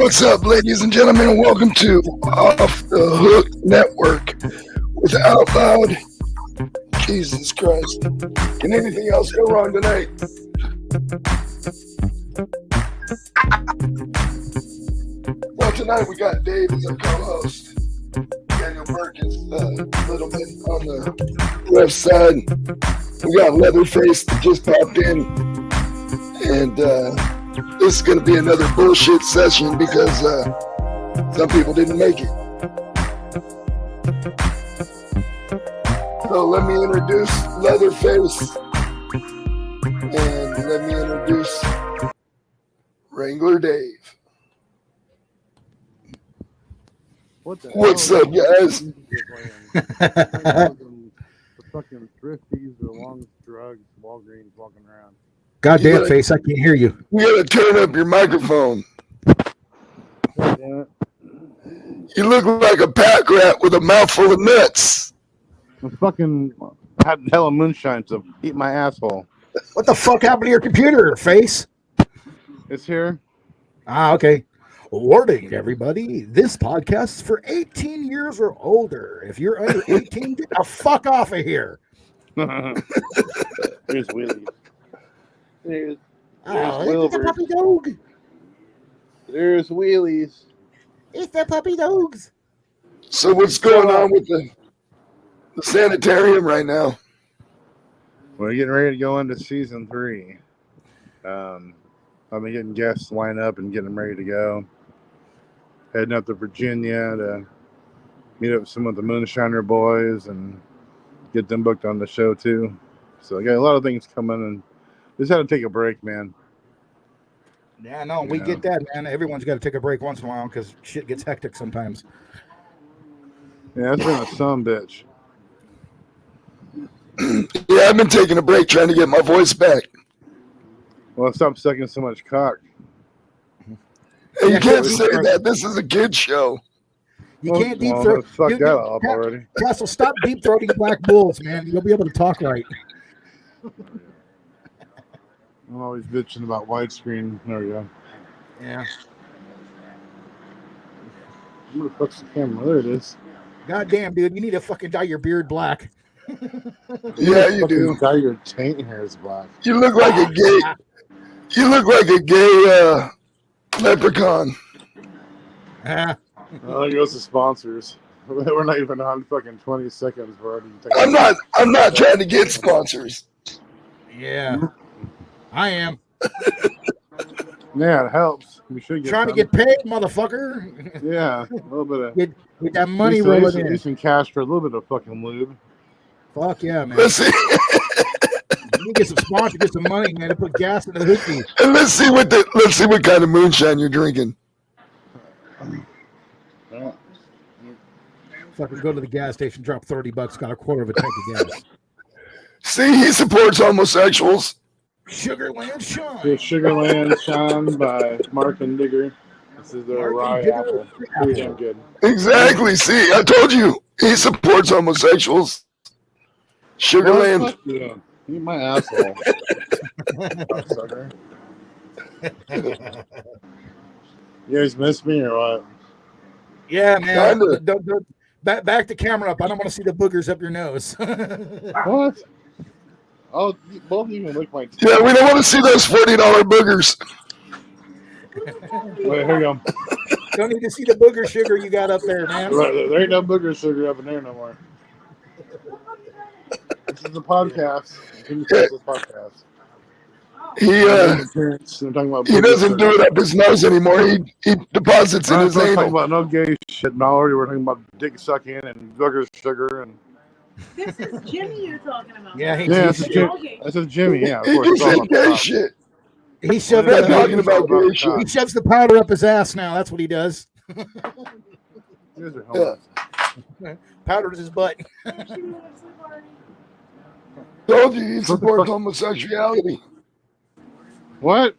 What's up, ladies and gentlemen? Welcome to Off the Hook Network with Outloud. Jesus Christ. Can anything else go wrong tonight? Well, tonight we got Dave as our co-host. Daniel Burke is a little bit on the left side. We got Leatherface that just popped in. And this is going to be another bullshit session because some people didn't make it. So let me introduce Leatherface. And let me introduce Wrangler Dave. What's up, guys? The fucking thrifties, the long drugs, Walgreens walking around. Goddamn face, I can't hear you. You gotta turn up your microphone. Damn it. You look like a pack rat with a mouthful of nuts. I fucking had hella moonshine to eat my asshole. What the fuck happened to your computer, face? It's here. Ah, okay. Warning, everybody. This podcast is for 18 years or older. If you're under 18, get the fuck off of here. There's Willie. There's it's the puppy dog. There's wheelies. It's the puppy dogs. So what's going on with the sanitarium right now? We're getting ready to go into season 3. I've been getting guests lined up and getting them ready to go. Heading up to Virginia to meet up with some of the Moonshiner boys and get them booked on the show too. So I got a lot of things coming and just had to take a break, man. Yeah, no, we get that, man. Everyone's got to take a break once in a while because shit gets hectic sometimes. Yeah, it's been a son bitch. Yeah, I've been taking a break trying to get my voice back. Well, stop sucking so much cock. Hey, you can't say that. This is a kid's show. You can't deep throat. Fuck that up already. Castle, stop deep throating black bulls, man. You'll be able to talk right. I'm always bitching about widescreen. There we go. Yeah. I'm gonna fix the camera. There it is. Goddamn, dude, you need to fucking dye your beard black. Yeah, you do. Dye your taint hairs black. You look like a gay. You look like a gay leprechaun. Ah. Oh, there goes the sponsors. We're not even on fucking 20 seconds. We're already I'm not trying to get sponsors. Yeah, I am. Yeah, it helps. We should get trying to get paid, motherfucker. Yeah, a little bit of get that money rolling in. Some cash for a little bit of fucking lube. Fuck yeah, man. Let's see. You get some sponsors, get some money, man, to put gas in the hoopty. And let's see what kind of moonshine you're drinking. Yeah. Fucking go to the gas station, drop $30, got a quarter of a tank of gas. See, he supports homosexuals. Sugarland Shine. The Sugarland Shine by Mark and Digger. This is their rye apple. Pretty damn good. Exactly. See, I told you he supports homosexuals. Sugarland. Yeah. Eat my asshole. Sucker. You guys miss me or what? Yeah, man. Kinda. Don't back the camera up. I don't want to see the boogers up your nose. What? Oh, both of you can lick my teeth. Yeah, we don't want to see those $40 boogers. Wait, here you go. Don't need to see the booger sugar you got up there, man. There ain't no booger sugar up in there no more. This is the podcast. This podcast. He doesn't do it up his nose anymore. He deposits in his anal. We're talking anal. about no gay shit now. We're talking about dick sucking and booger sugar and. This is Jimmy you're talking about. Yeah, this is Jimmy. Yeah, of He course. just said gay shit. He shoves We're not talking about gay shit. He shoves the powder up his ass now. That's what he does. Yeah. Powders his butt. Told you he supports homosexuality. What?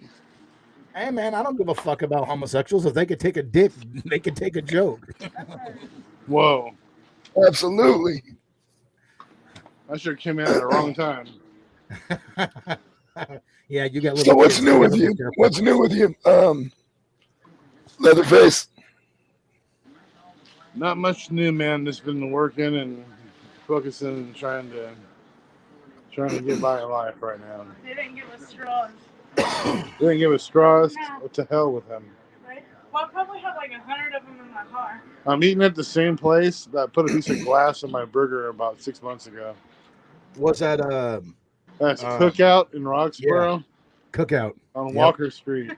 Hey, man, I don't give a fuck about homosexuals. If they could take a dick, they could take a joke. Whoa. Absolutely. I sure came in at the wrong time. Yeah, you got. So what's new with you? What's new with you? Leatherface. Not much new, man. Just been working and focusing and trying to get by in life right now. They didn't give us straws. They didn't give us straws. What the hell with them? Right? Well, I probably have like 100 of them in my car. I'm eating at the same place that put a piece of glass in my burger about 6 months ago. Was that That's Cookout in Roxborough Cookout on Walker Street.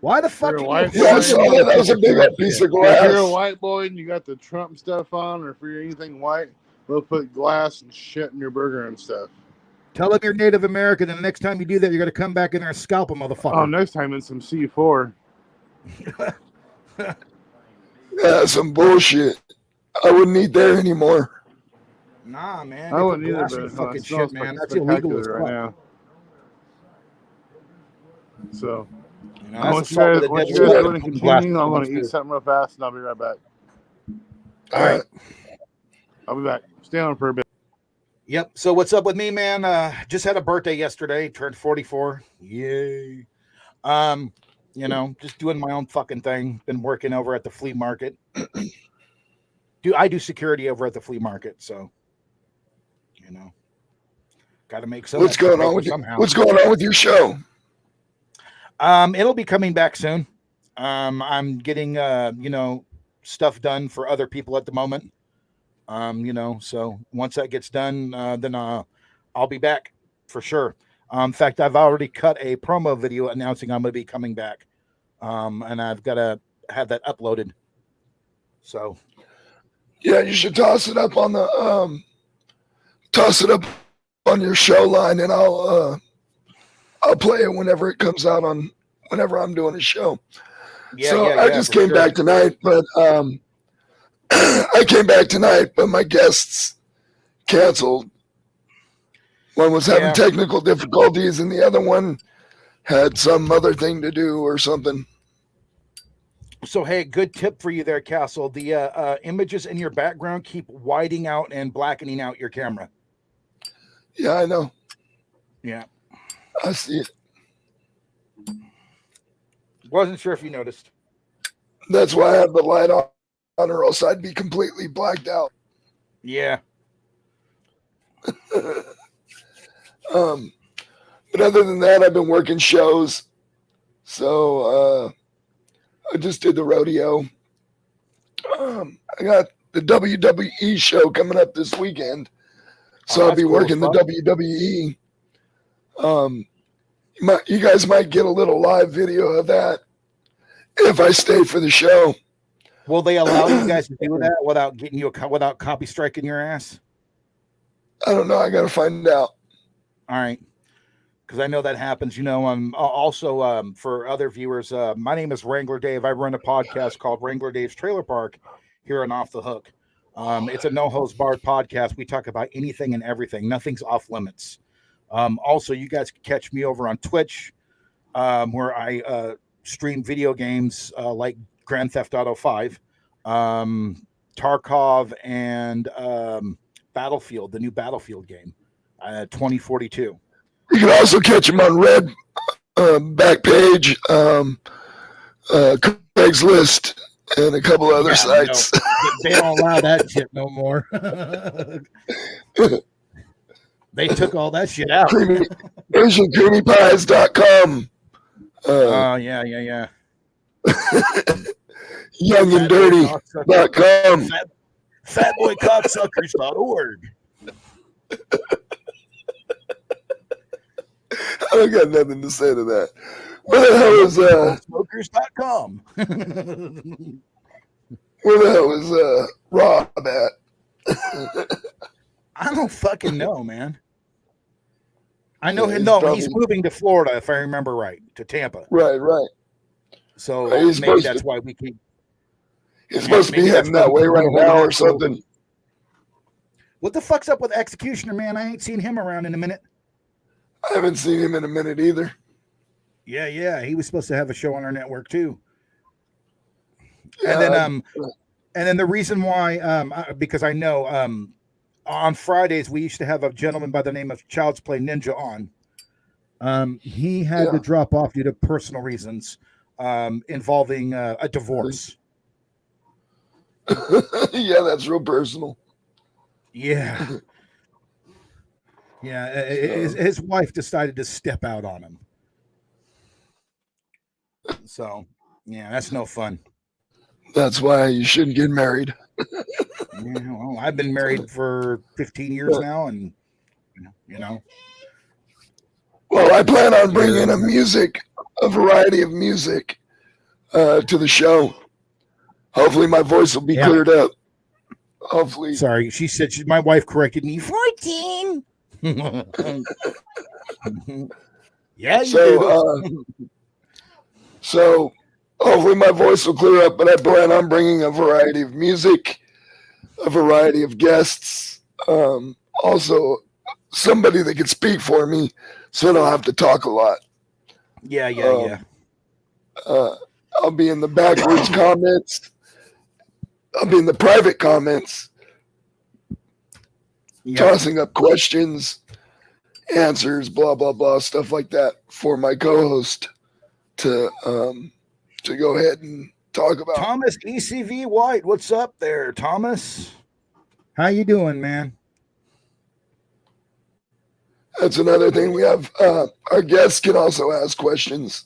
Why the fuck? You're a white Yeah, I saw that. That was a big piece of If you're a glass. white boy and you got the Trump stuff on, or if you're anything white, they'll put glass and shit in your burger and stuff. Tell them you're Native American, and the next time you do that, you're gonna come back in there and scalp a motherfucker. Oh, next time it's some C4. Yeah, some bullshit. I wouldn't eat there anymore. Nah, man. I they wouldn't put either, glass in but the fucking it smells shit, man. fucking That's illegal as spectacular fuck. right now. So, You know, I want that's you assault guys, with a want you deadly guys weapon. want to Putting glass continue? I'm in going to someone's eat food. something real fast, and I'll be right back. All right. I'll be back. Stay on for a bit. Yep. So what's up with me, man? Just had a birthday yesterday. Turned 44. Yay. You know, just doing my own fucking thing. Been working over at the flea market. I do security over at the flea market, so you know, got to make some. What's going on with somehow. What's going on with your show? It'll be coming back soon. I'm getting you know, stuff done for other people at the moment. You know, so once that gets done, then I'll be back for sure. In fact, I've already cut a promo video announcing I'm going to be coming back. And I've got to have that uploaded. So Yeah, you should toss it up on the your show line, and I'll play it whenever it comes out on whenever I'm doing a show. I just came back tonight, but I came back tonight, but my guests canceled. One was having technical difficulties, and the other one had some other thing to do or something. So, hey, good tip for you there, Castle. The images in your background keep whiting out and blackening out your camera. Yeah, I know. Yeah. I see it. Wasn't sure if you noticed. That's why I have the light on, or else I'd be completely blacked out. Yeah. But other than that, I've been working shows. So I just did the rodeo. I got the WWE show coming up this weekend. So I'll be working the WWE. You guys might get a little live video of that if I stay for the show. Will they allow you guys to do that without getting you without copy striking your ass? I don't know. I got to find out. All right. Because I know that happens. You know, also for other viewers, my name is Wrangler Dave. I run a podcast called Wrangler Dave's Trailer Park here on Off the Hook. It's a no-holds-barred podcast. We talk about anything and everything. Nothing's off limits. Also, you guys can catch me over on Twitch, where I stream video games like Grand Theft Auto 5, Tarkov, and Battlefield, the new Battlefield game, 2042. You can also catch them on Red Backpage, Craigslist, and a couple other sites. No, they don't allow that shit no more. They took all that shit out. AsianCreamyPies.com. Yeah. YoungandDirty.com. Fatboycocksuckers.org. I don't got nothing to say to that. Where the hell is Smokers.com. where the hell is Rob at? I don't fucking know, man. I know Yeah, him. He's moving to Florida, if I remember right, to Tampa. Right. So Maybe that's why we keep. He's supposed to be heading that way right now or something. What the fuck's up with Executioner, man? I ain't seen him around in a minute. I haven't seen him in a minute either. Yeah. He was supposed to have a show on our network too. Yeah, and then the reason why, because I know on Fridays we used to have a gentleman by the name of Child's Play Ninja on. He had to drop off due to personal reasons. involving a divorce. Yeah, that's real personal. Yeah. Yeah. His wife decided to step out on him. So, yeah, that's no fun. That's why you shouldn't get married. Yeah, well, I've been married for 15 years now, and you know. Well, I plan on bringing a variety of music to the show. Hopefully my voice will be cleared up. Hopefully. Sorry, she said my wife corrected me. 14. Yeah, you do. So hopefully my voice will clear up, but I plan on bringing a variety of music, a variety of guests, also somebody that can speak for me so I don't have to talk a lot. Yeah. I'll be in the backwards comments. I'll be in the private comments, tossing up questions, answers, blah, blah, blah, stuff like that for my co-host to go ahead and talk about. Thomas ECV White, what's up there, Thomas? How you doing, man? That's another thing. We have our guests can also ask questions.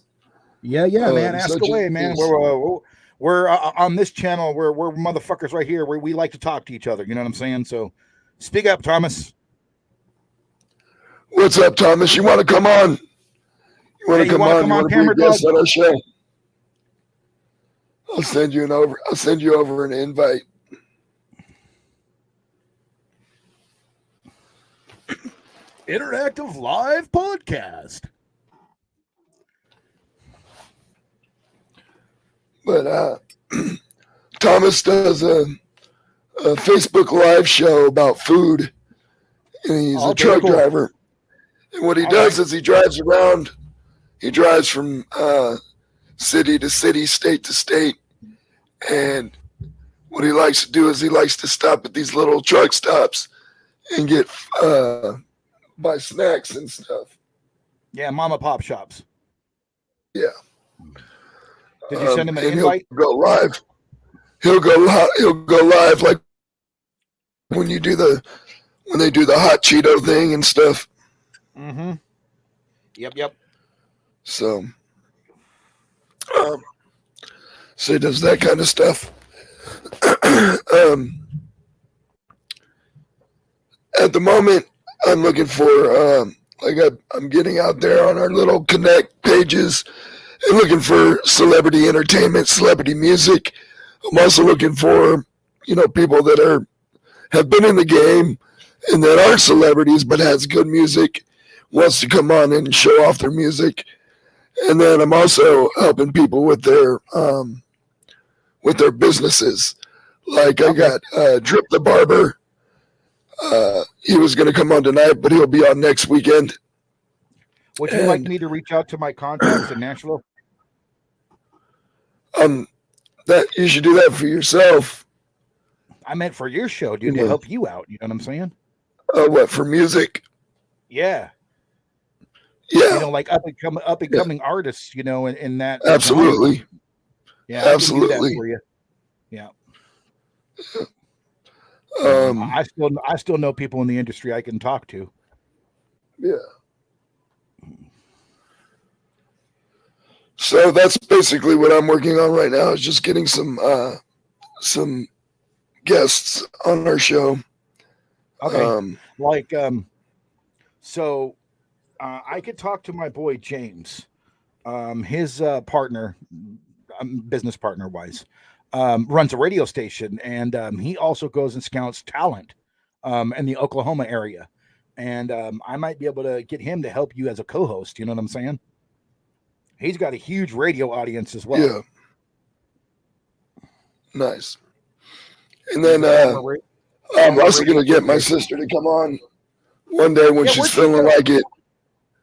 Yeah, man. Ask away, man. We're on this channel. We're motherfuckers right here. Where we like to talk to each other. You know what I'm saying? So, speak up, Thomas. What's up, Thomas? You want to come on? You want to come on? You want to be a guest on our show? I'll send you over an invite. Interactive live podcast. But Thomas does a Facebook live show about food, and he's a truck driver. And what he does is he drives around. He drives from city to city, state to state, and what he likes to do is he likes to stop at these little truck stops and get buy snacks and stuff. Yeah, mom and pop shops. Yeah. Did you send him an invite? He'll go live. He'll go live like when they do the hot Cheeto thing and stuff. Mm-hmm. Yep. So he does that kind of stuff. At the moment, I'm looking for I'm getting out there on our little connect pages and looking for celebrity entertainment, celebrity music. I'm also looking for, people that have been in the game and that aren't celebrities but has good music, wants to come on and show off their music. And then I'm also helping people with their businesses. Like I got Drip the Barber. He was going to come on tonight, but he'll be on next weekend. Would you like me to reach out to my contacts in Nashville? That you should do that for yourself. I meant for your show, dude, to help you out. You know what I'm saying? What, for music? Yeah. Yeah. Like up and coming artists, in that. Absolutely. Yeah. Absolutely. I can do that for you. Yeah. I still know people in the industry I can talk to. Yeah. So that's basically what I'm working on right now, is just getting some guests on our show. Okay. So I could talk to my boy James, his partner, business partner wise, runs a radio station, and he also goes and scouts talent in the Oklahoma area. And I might be able to get him to help you as a co-host. You know what I'm saying? He's got a huge radio audience as well. Yeah. Nice. And then I'm also going to get my sister to come on one day when she's feeling like it.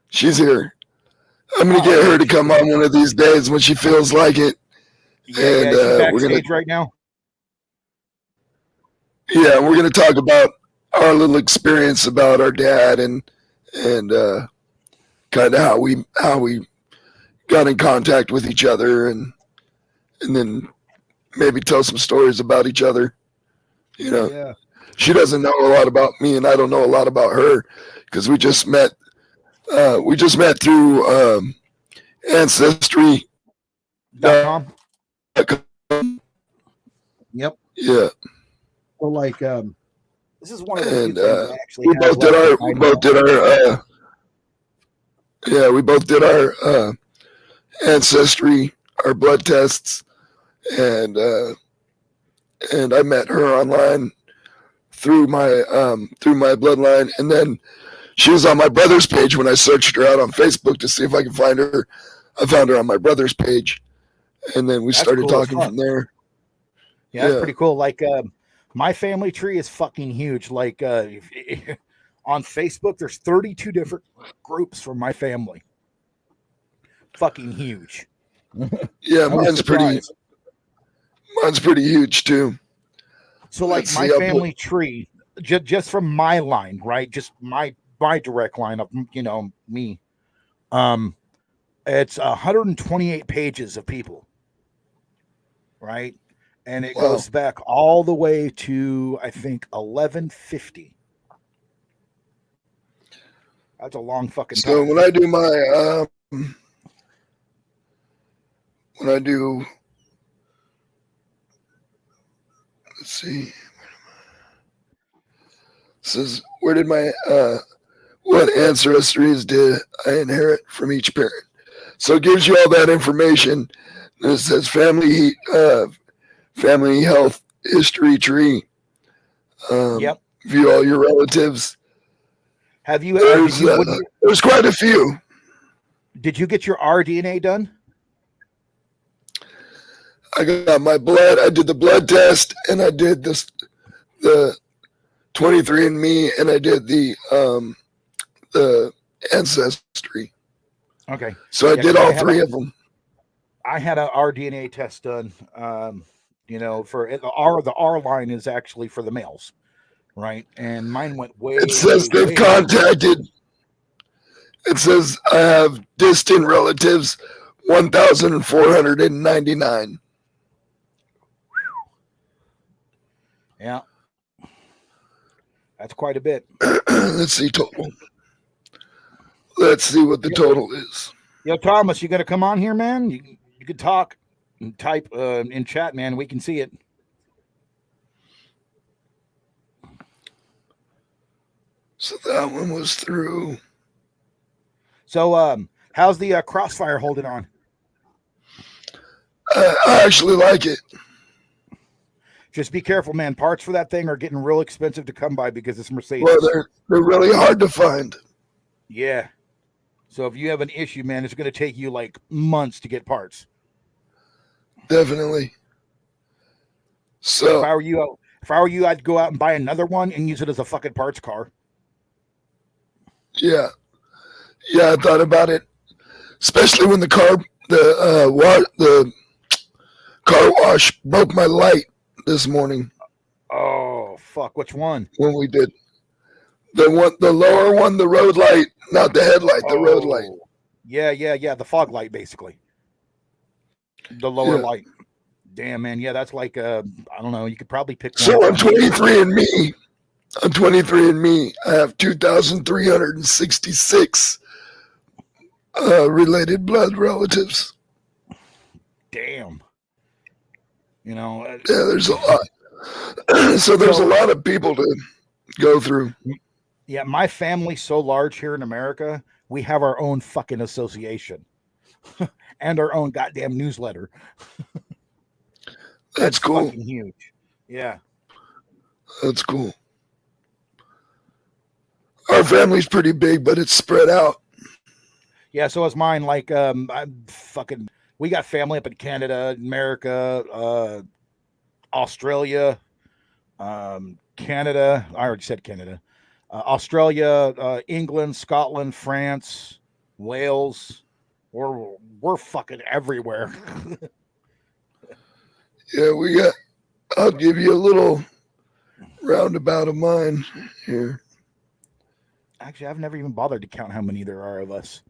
She's here. I'm going to get her to come on one of these days when she feels like it. And we're going to right now. Yeah, we're going to talk about our little experience about our dad and kind of how we got in contact with each other and then maybe tell some stories about each other. You know, Yeah. she doesn't know a lot about me, and I don't know a lot about her because we just met. We just met through Ancestry. .com. Yep. Yeah, So like, this is one of the and few things I actually we have both did left our. behind We me. both did our. Yeah, we both did our ancestry, our blood tests, and I met her online through my bloodline, and then she was on my brother's page when I searched her out on Facebook to see if I could find her. I found her on my brother's page, and then we That's started cool as talking fuck. from there. Yeah, that's pretty cool. Like, my family tree is fucking huge. Like, on Facebook, there's 32 different groups from my family. Fucking huge. Yeah, I was surprised. mine's pretty huge too. So, like, Let's my see, I'll family tree, just from my line, right? Just my direct line of, you know, me. It's 128 pages of people, right? And it Wow. goes back all the way to, I think, 1150. That's a long fucking So time. when I do my let's see, this is where did my what ancestries did I inherit from each parent? So it gives you all that information. And it says family health history tree. Yep. View all your relatives. Have you? There's quite a few. Did you get your rDNA done? I got my blood. I did the blood test, and I did the 23andMe, and I did the ancestry. Okay. So I did all three of them. I had a rDNA test done. You know, for the R line is actually for the males, right? And mine went way. It says they've contacted. It says I have distant relatives, 1,499. Yeah, that's quite a bit. Let's see total. Let's see what the total is. Yo, Thomas, you got to come on here, man. You could talk and type in chat, man. We can see it. So that one was through. So, how's the Crossfire holding on? I actually like it. Just be careful, man. Parts for that thing are getting real expensive to come by because it's Mercedes. Well, they're really hard to find. Yeah. So if you have an issue, man, it's going to take you like months to get parts. Definitely. So if I were you, I'd go out and buy another one and use it as a fucking parts car. Yeah, I thought about it, especially when the car wash broke my light this morning. Oh fuck! Which one? When we did the lower one, the road light, not the headlight, the road light. Yeah. The fog light, basically. The lower light. Damn, man. Yeah, that's like I don't know. You could probably pick. So on 23andMe, I have 2,366 related blood relatives. Damn. You know. Yeah, there's a lot. So there's a lot of people to go through. Yeah, my family's so large here in America, we have our own fucking association and our own goddamn newsletter. That's cool. Fucking huge. Yeah. That's cool. Our family's pretty big, but it's spread out. Yeah, so is mine. Like, we got family up in Canada, America, Australia, Canada. I already said Canada. Australia, England, Scotland, France, Wales. We're fucking everywhere. Yeah, I'll give you a little roundabout of mine here. Actually, I've never even bothered to count how many there are of us.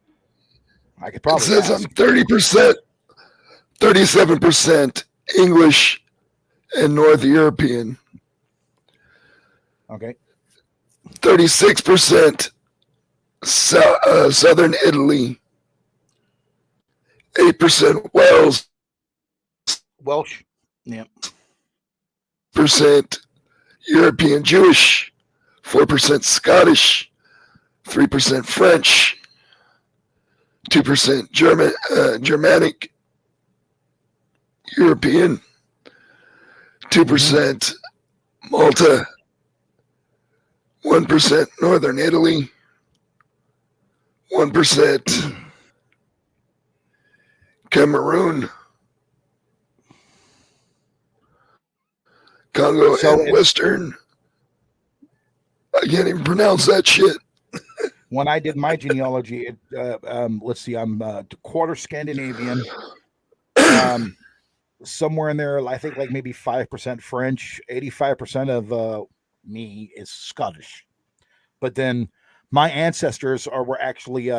I could It probably says ask. I'm 30%, 37% English and North European, Okay. 36% Southern Italy, 8% Wales, Welsh. Yeah. percent European Jewish, 4% Scottish, 3% French, 2% Germanic European, 2% Malta, 1% Northern Italy, 1% Cameroon, Congo, So and Western. I can't even pronounce that shit. when I did my genealogy, let's see, I'm quarter Scandinavian, somewhere in there. I think like maybe 5% French, 85% of me is Scottish. But then my ancestors were actually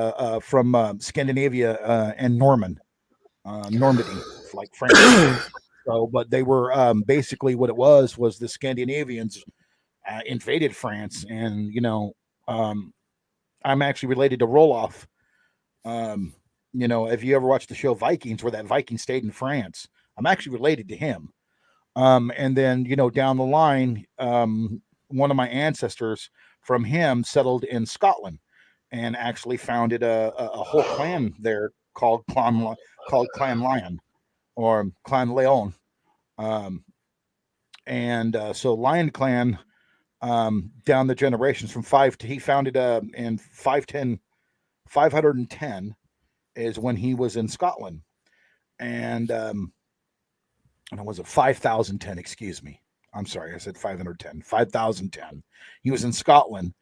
from Scandinavia and Normandy, like France. So, but they were basically what it was the Scandinavians invaded France, and I'm actually related to Roloff. If you ever watched the show Vikings, where that Viking stayed in France, I'm actually related to him. And then down the line, one of my ancestors from him settled in Scotland and actually founded a whole clan there called Clan Lion or Clan Leon. So Lion Clan, down the generations from he founded in 510 is when he was in Scotland. And it was 5010, excuse me. I'm sorry, I said 510, 5010. He was in Scotland,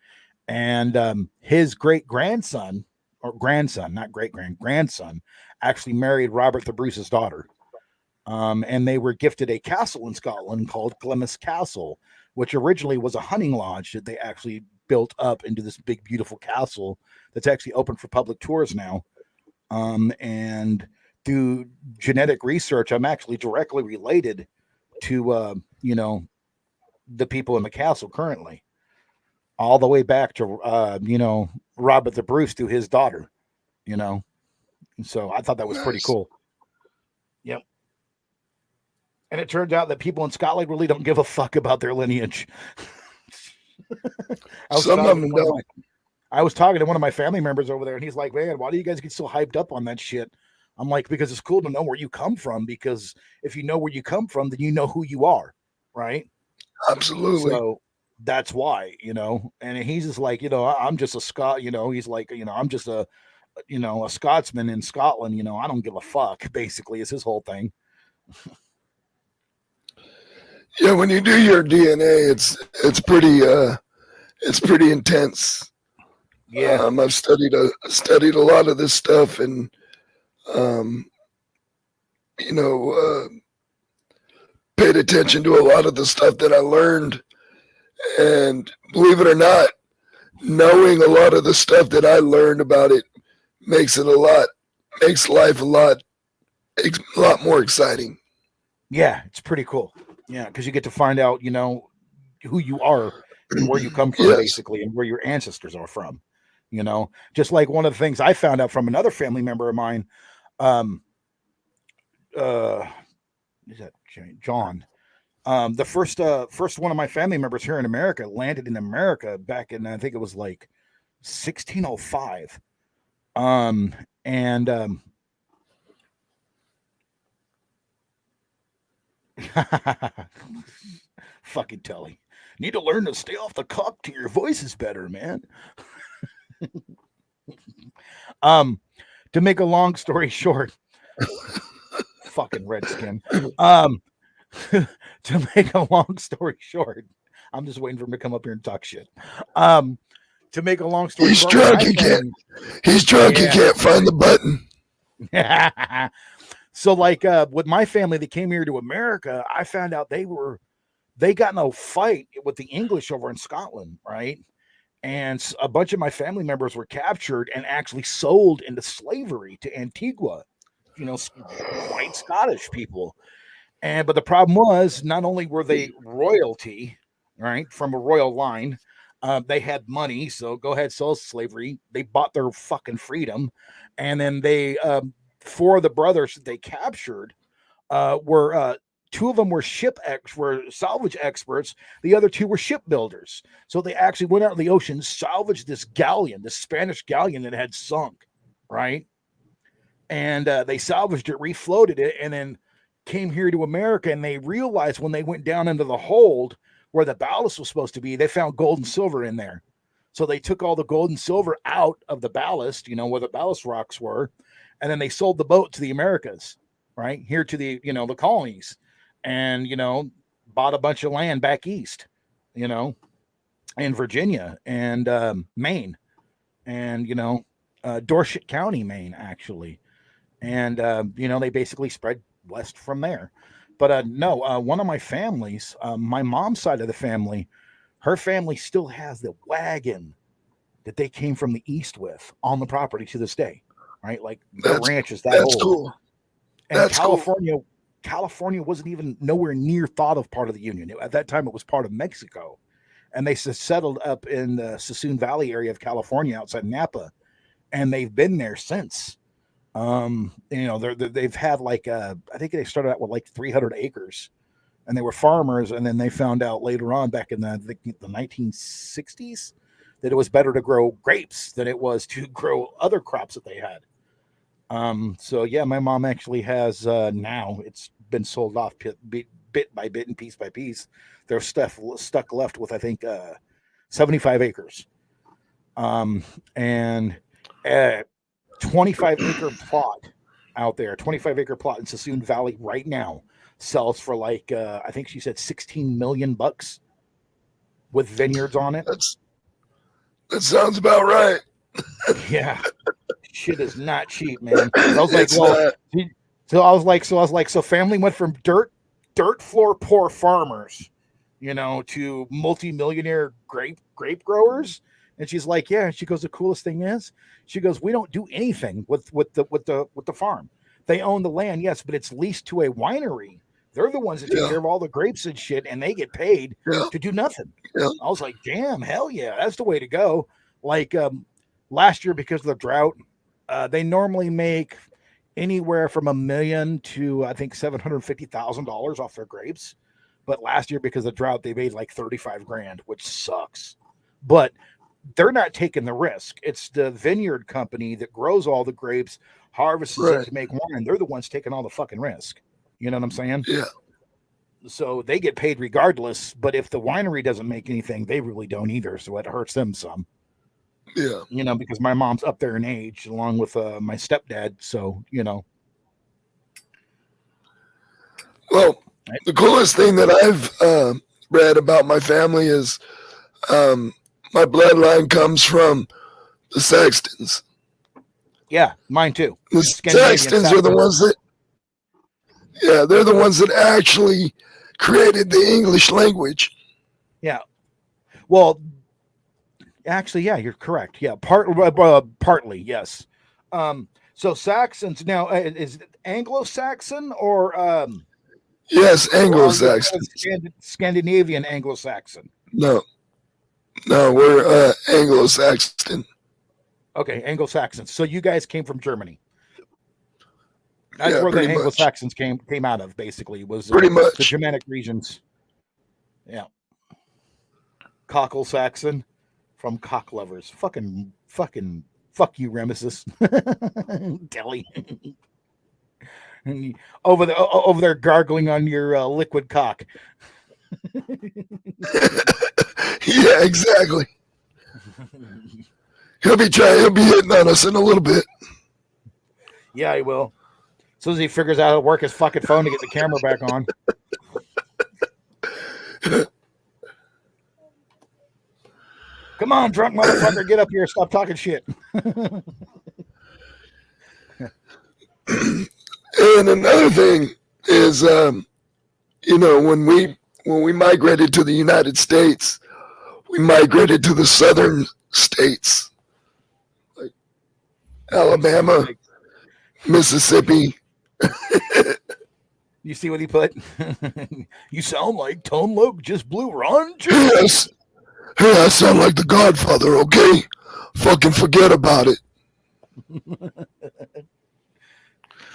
and his grandson, not grandson, actually married Robert the Bruce's daughter. And they were gifted a castle in Scotland called Glemis Castle, which originally was a hunting lodge that they actually built up into this big, beautiful castle that's actually open for public tours now. And through genetic research, I'm actually directly related to, the people in the castle currently, all the way back to, Robert the Bruce to his daughter, And so I thought that was pretty cool. Yep. And it turns out that people in Scotland really don't give a fuck about their lineage. Some of them don't. I was talking to one of my family members over there, and he's like, "Man, why do you guys get so hyped up on that shit?" I'm like, "Because it's cool to know where you come from, because if you know where you come from, then you know who you are, right?" Absolutely. So that's why, and he's just like, I'm just a Scot, he's like, I'm just a Scotsman in Scotland, I don't give a fuck, basically, is his whole thing. Yeah, when you do your DNA, it's pretty intense. Yeah. I've studied a lot of this stuff, and paid attention to a lot of the stuff that I learned. And believe it or not, knowing a lot of the stuff that I learned about it makes life a lot more exciting. Yeah, it's pretty cool. Yeah, because you get to find out, who you are and where you come from, Yes. basically, and where your ancestors are from. Just like one of the things I found out from another family member of mine, is that John? The first one of my family members here in America landed in America back in, I think it was like 1605. Fucking Tully. Need to learn to stay off the cup till your voice is better, man. To make a long story short, fucking redskin. To make a long story short, I'm just waiting for him to come up here and talk shit. To make a long story short, he's drunk. He can't find the button. So like with my family that came here to America, I found out they got in a fight with the English over in Scotland, right? and a bunch of my family members were captured and actually sold into slavery to Antigua, white Scottish people. But the problem was, not only were they royalty, right, from a royal line, they had money, so go ahead, sell slavery. They bought their fucking freedom, and then they, four of the brothers that they captured, were two of them were salvage experts. The other two were shipbuilders. So they actually went out in the ocean, salvaged this galleon, this Spanish galleon that had sunk, right? And they salvaged it, refloated it, and then came here to America. And they realized when they went down into the hold where the ballast was supposed to be, they found gold and silver in there. So they took all the gold and silver out of the ballast, where the ballast rocks were, and then they sold the boat to the Americas, right here to the the colonies, and bought a bunch of land back east, in Virginia and Maine, and Dorset County, Maine, actually, and they basically spread west from there. But one of my families, my mom's side of the family, her family still has the wagon that they came from the east with on the property to this day, right? Like their ranch is that old. Cool. And That's California wasn't even nowhere near thought of part of the Union. At that time, it was part of Mexico. And they settled up in the Sassoon Valley area of California outside Napa. And they've been there since. They've had I think they started out with like 300 acres. And they were farmers. And then they found out later on back in the 1960s that it was better to grow grapes than it was to grow other crops that they had. So yeah, my mom actually has, now it's been sold off bit by bit and piece by piece. There's stuff stuck left with, I think, 75 acres. And 25 acre plot out there, 25 acre plot in Sassoon Valley right now sells for I think she said $16 million with vineyards on it. That sounds about right. Yeah. Shit is not cheap, man. I was like, so family went from dirt floor poor farmers, to multi-millionaire grape growers. And she's like, yeah. She goes, the coolest thing is, she goes, we don't do anything with the farm. They own the land, yes, but it's leased to a winery. They're the ones that take care of all the grapes and shit, and they get paid to do nothing. Yeah. I was like, damn, hell yeah, that's the way to go. Like last year, because of the drought, they normally make anywhere from $1 million to I think $750,000 off their grapes. But last year, because of the drought, they made like $35,000, which sucks. But they're not taking the risk. It's the vineyard company that grows all the grapes, harvests it to make wine. They're the ones taking all the fucking risk. You know what I'm saying? Yeah. So they get paid regardless. But if the winery doesn't make anything, they really don't either. So it hurts them some. Yeah. Because my mom's up there in age along with my stepdad. So, Well, the coolest thing that I've read about my family is my bloodline comes from the Saxtons. Yeah, mine too. The Saxtons are the ones that, they're the ones that actually created the English language. Yeah. Well, actually, yeah, you're correct. Yeah, partly, yes. So Saxons now is it Anglo-Saxon or yes, Anglo-Saxon. Scandinavian Anglo-Saxon. No, we're Anglo-Saxon. Okay, Anglo-Saxons. So you guys came from Germany. That's where the Anglo-Saxons came out of. Basically, was pretty much the Germanic regions. Yeah, Cockle Saxon. From cock lovers. Fucking fuck you, Remesis. Delhi. over there gargling on your liquid cock. Yeah, exactly. He'll be hitting on us in a little bit. Yeah, he will. As soon as he figures out how to work his fucking phone to get the camera back on. Come on, drunk motherfucker, get up here. Stop talking shit. And another thing is, when we migrated to the United States, we migrated to the southern states, like Alabama, Mississippi. You see what he put? You sound like Tone Loc just blew Ron. Yes. Hey, I sound like the Godfather, okay? Fucking forget about it.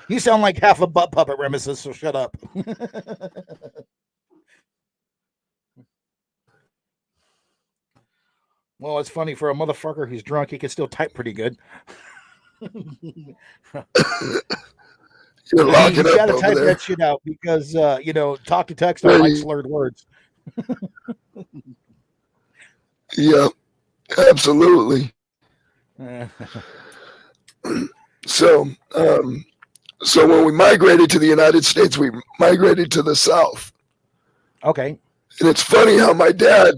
You sound like half a butt puppet, Remesis, so shut up. Well, it's funny for a motherfucker who's drunk, he can still type pretty good. You're locking You up gotta over type there. that shit out because talk to text don't like slurred words. Yeah, absolutely. So when we migrated to the United States, we migrated to the South. Okay. And it's funny how my dad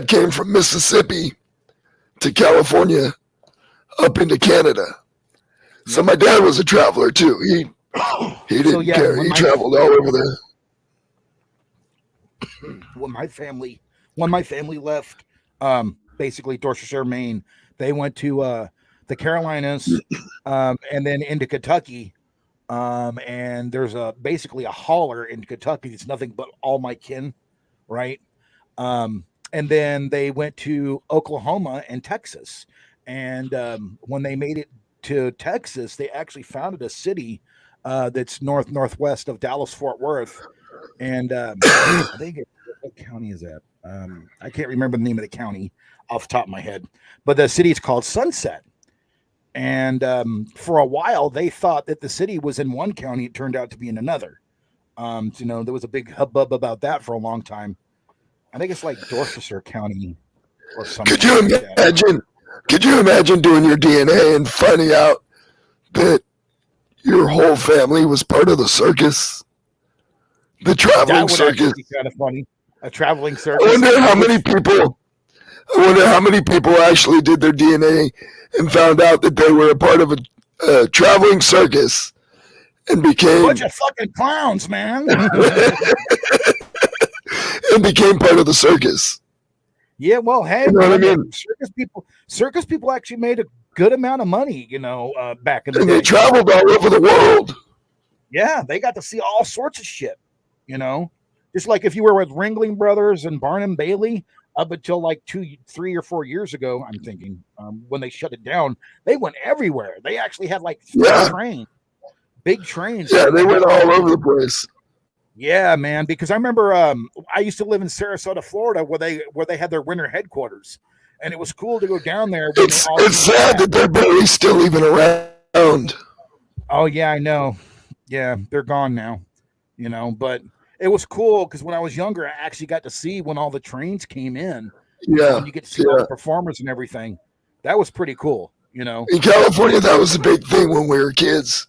came from Mississippi to California up into Canada. So my dad was a traveler too. He didn't care. He traveled all over there. When my family left, basically Dorsetshire, Maine, they went to the Carolinas, and then into Kentucky. And there's basically a holler in Kentucky. It's nothing but all my kin, right? And then they went to Oklahoma and Texas. And when they made it to Texas, they actually founded a city that's northwest of Dallas-Fort Worth. And I think what county is that? I can't remember the name of the county off the top of my head, but the city is called Sunset. And for a while, they thought that the city was in one county. It turned out to be in another. There was a big hubbub about that for a long time. I think it's like Dorsetshire County or something. Could you imagine doing your DNA and finding out that your whole family was part of the circus? The traveling circus. That would be kind of funny. A traveling circus. I wonder how many people actually did their DNA and found out that they were a part of a traveling circus and became a bunch of fucking clowns, man. And became part of the circus. Yeah, well, hey, you know what I mean? Circus people actually made a good amount of money, back in the day. They traveled all over the world. Yeah, they got to see all sorts of shit, Just like if you were with Ringling Brothers and Barnum Bailey up until like 2, 3, or 4 years ago, I'm thinking, when they shut it down, they went everywhere. They actually had like 3 trains, big trains. Yeah, they went all over the place. Yeah, man, because I remember I used to live in Sarasota, Florida, where they had their winter headquarters, and it was cool to go down there. It's sad that they're barely still even around. Oh yeah, I know. Yeah, they're gone now. But it was cool because when I was younger, I actually got to see when all the trains came in. Yeah, and you get to see all the performers and everything. That was pretty cool. In California, that was a big thing when we were kids.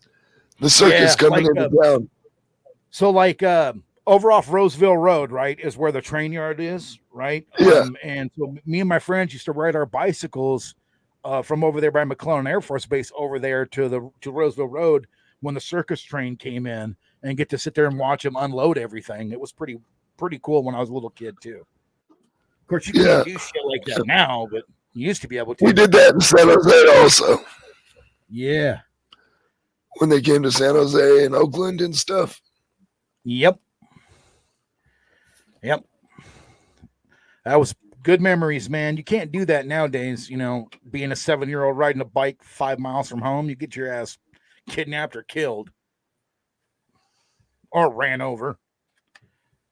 The circus coming into town. So over off Roseville Road, right, is where the train yard is, right? Yeah. And so me and my friends used to ride our bicycles from over there by McClellan Air Force Base over there to Roseville Road when the circus train came in, and get to sit there and watch them unload everything. It was pretty cool when I was a little kid too. Of course, you can't do shit like that now, but you used to be able to. We did that in San Jose also. Yeah. When they came to San Jose and Oakland and stuff. Yep. That was good memories, man. You can't do that nowadays. Being a 7-year-old riding a bike 5 miles from home, you get your ass kidnapped or killed or ran over.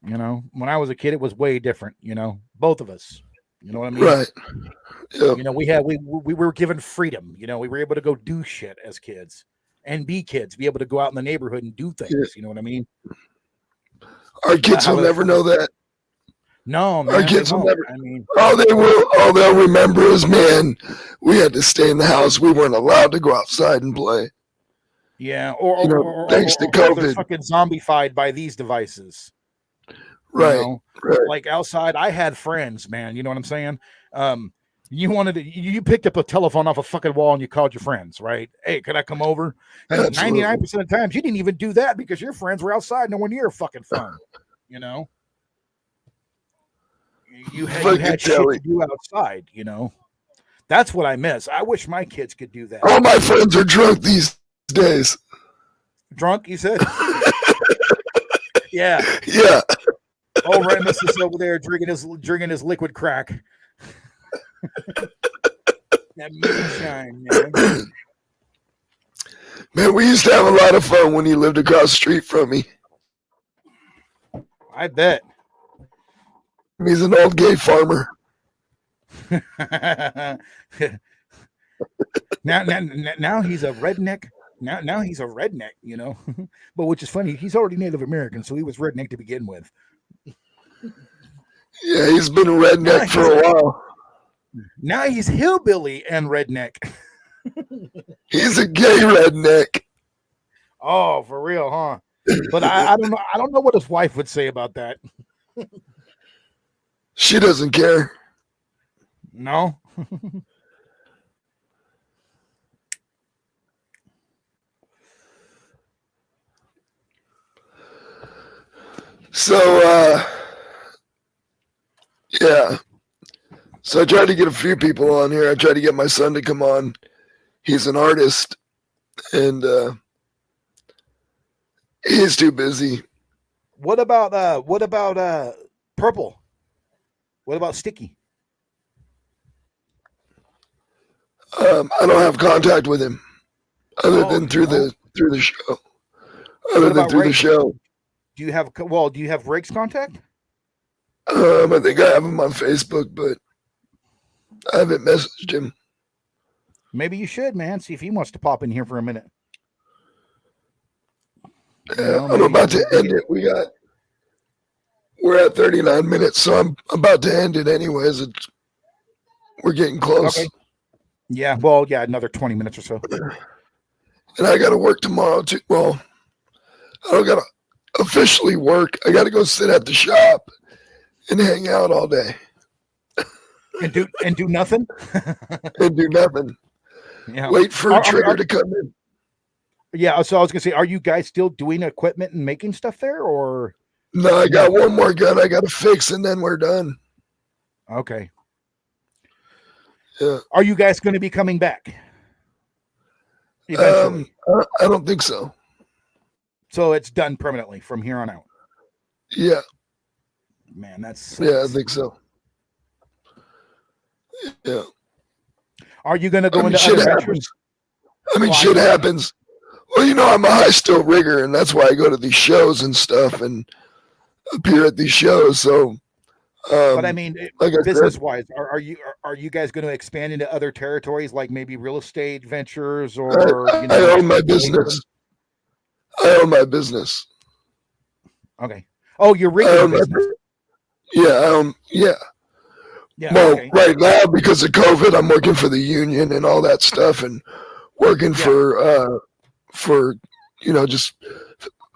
When I was a kid, it was way different. Both of us. You know what I mean? Right. Yeah. We were given freedom. We were able to go do shit as kids and be kids, be able to go out in the neighborhood and do things. Yeah. You know what I mean? Our kids will never know that. No, man. Our kids will never. All they'll remember is, man, we had to stay in the house. We weren't allowed to go outside and play. Yeah, or thanks to COVID, they're fucking zombified by these devices. Right. Right. Like outside, I had friends, man. You know what I'm saying? You picked up a telephone off a fucking wall and you called your friends, right? Hey, can I come over? And 99% of the times you didn't even do that because your friends were outside, nowhere near your fucking phone. you Fucking had shit telly. to do outside, you know. That's what I miss. I wish my kids could do that. All my friends are drunk these days. Drunk, you said? Yeah. Yeah. Oh, Remus is over there drinking his liquid crack. That moonshine, man. Man, we used to have a lot of fun when he lived across the street from me. I bet. He's an old gay farmer. now he's a redneck. Now he's a redneck, you know. But which is funny, he's already Native American, so he was redneck to begin with. Yeah, he's been a redneck for a while. Now he's hillbilly and redneck. He's a gay redneck. Oh, for real, huh? But I don't know. I don't know what his wife would say about that. She doesn't care. No. So, yeah. So I tried to get a few people on here. I tried to get my son to come on. He's an artist, and he's too busy. What about Purple? What about Sticky? I don't have contact with him, other than through the show. Other than through the show. Do you have Rake's contact? I think I have him on Facebook, but I haven't messaged him. Maybe you should, man. See if he wants to pop in here for a minute. Yeah, I'm about to end it. We're at 39 minutes, so I'm about to end it anyways. We're getting close. Okay. Yeah, well, yeah, another 20 minutes or so. And I got to work tomorrow too. Well, I don't got to officially work. I got to go sit at the shop and hang out all day. And do nothing? And do nothing. Yeah. Wait for a trigger to come in. Yeah, so I was gonna say, are you guys still doing equipment and making stuff there, or? No, I got one more gun I got to fix, and then we're done. Okay. Yeah. Are you guys going to be coming back? Eventually. I don't think so. So it's done permanently from here on out. Yeah. Man, that's. Yeah, I think so. Yeah. Are you going to go into shit other happens. Shit happens. Well, you know, I'm a high still rigger, and that's why I go to these shows and stuff and appear at these shows. So, but I mean, like business-wise, are you guys going to expand into other territories, like maybe real estate ventures, or? I own my business. I own my business. Okay. Oh, you're rigging business. Yeah. Yeah. Well, okay. Right now, because of COVID, I'm working for the union and all that stuff, and working for just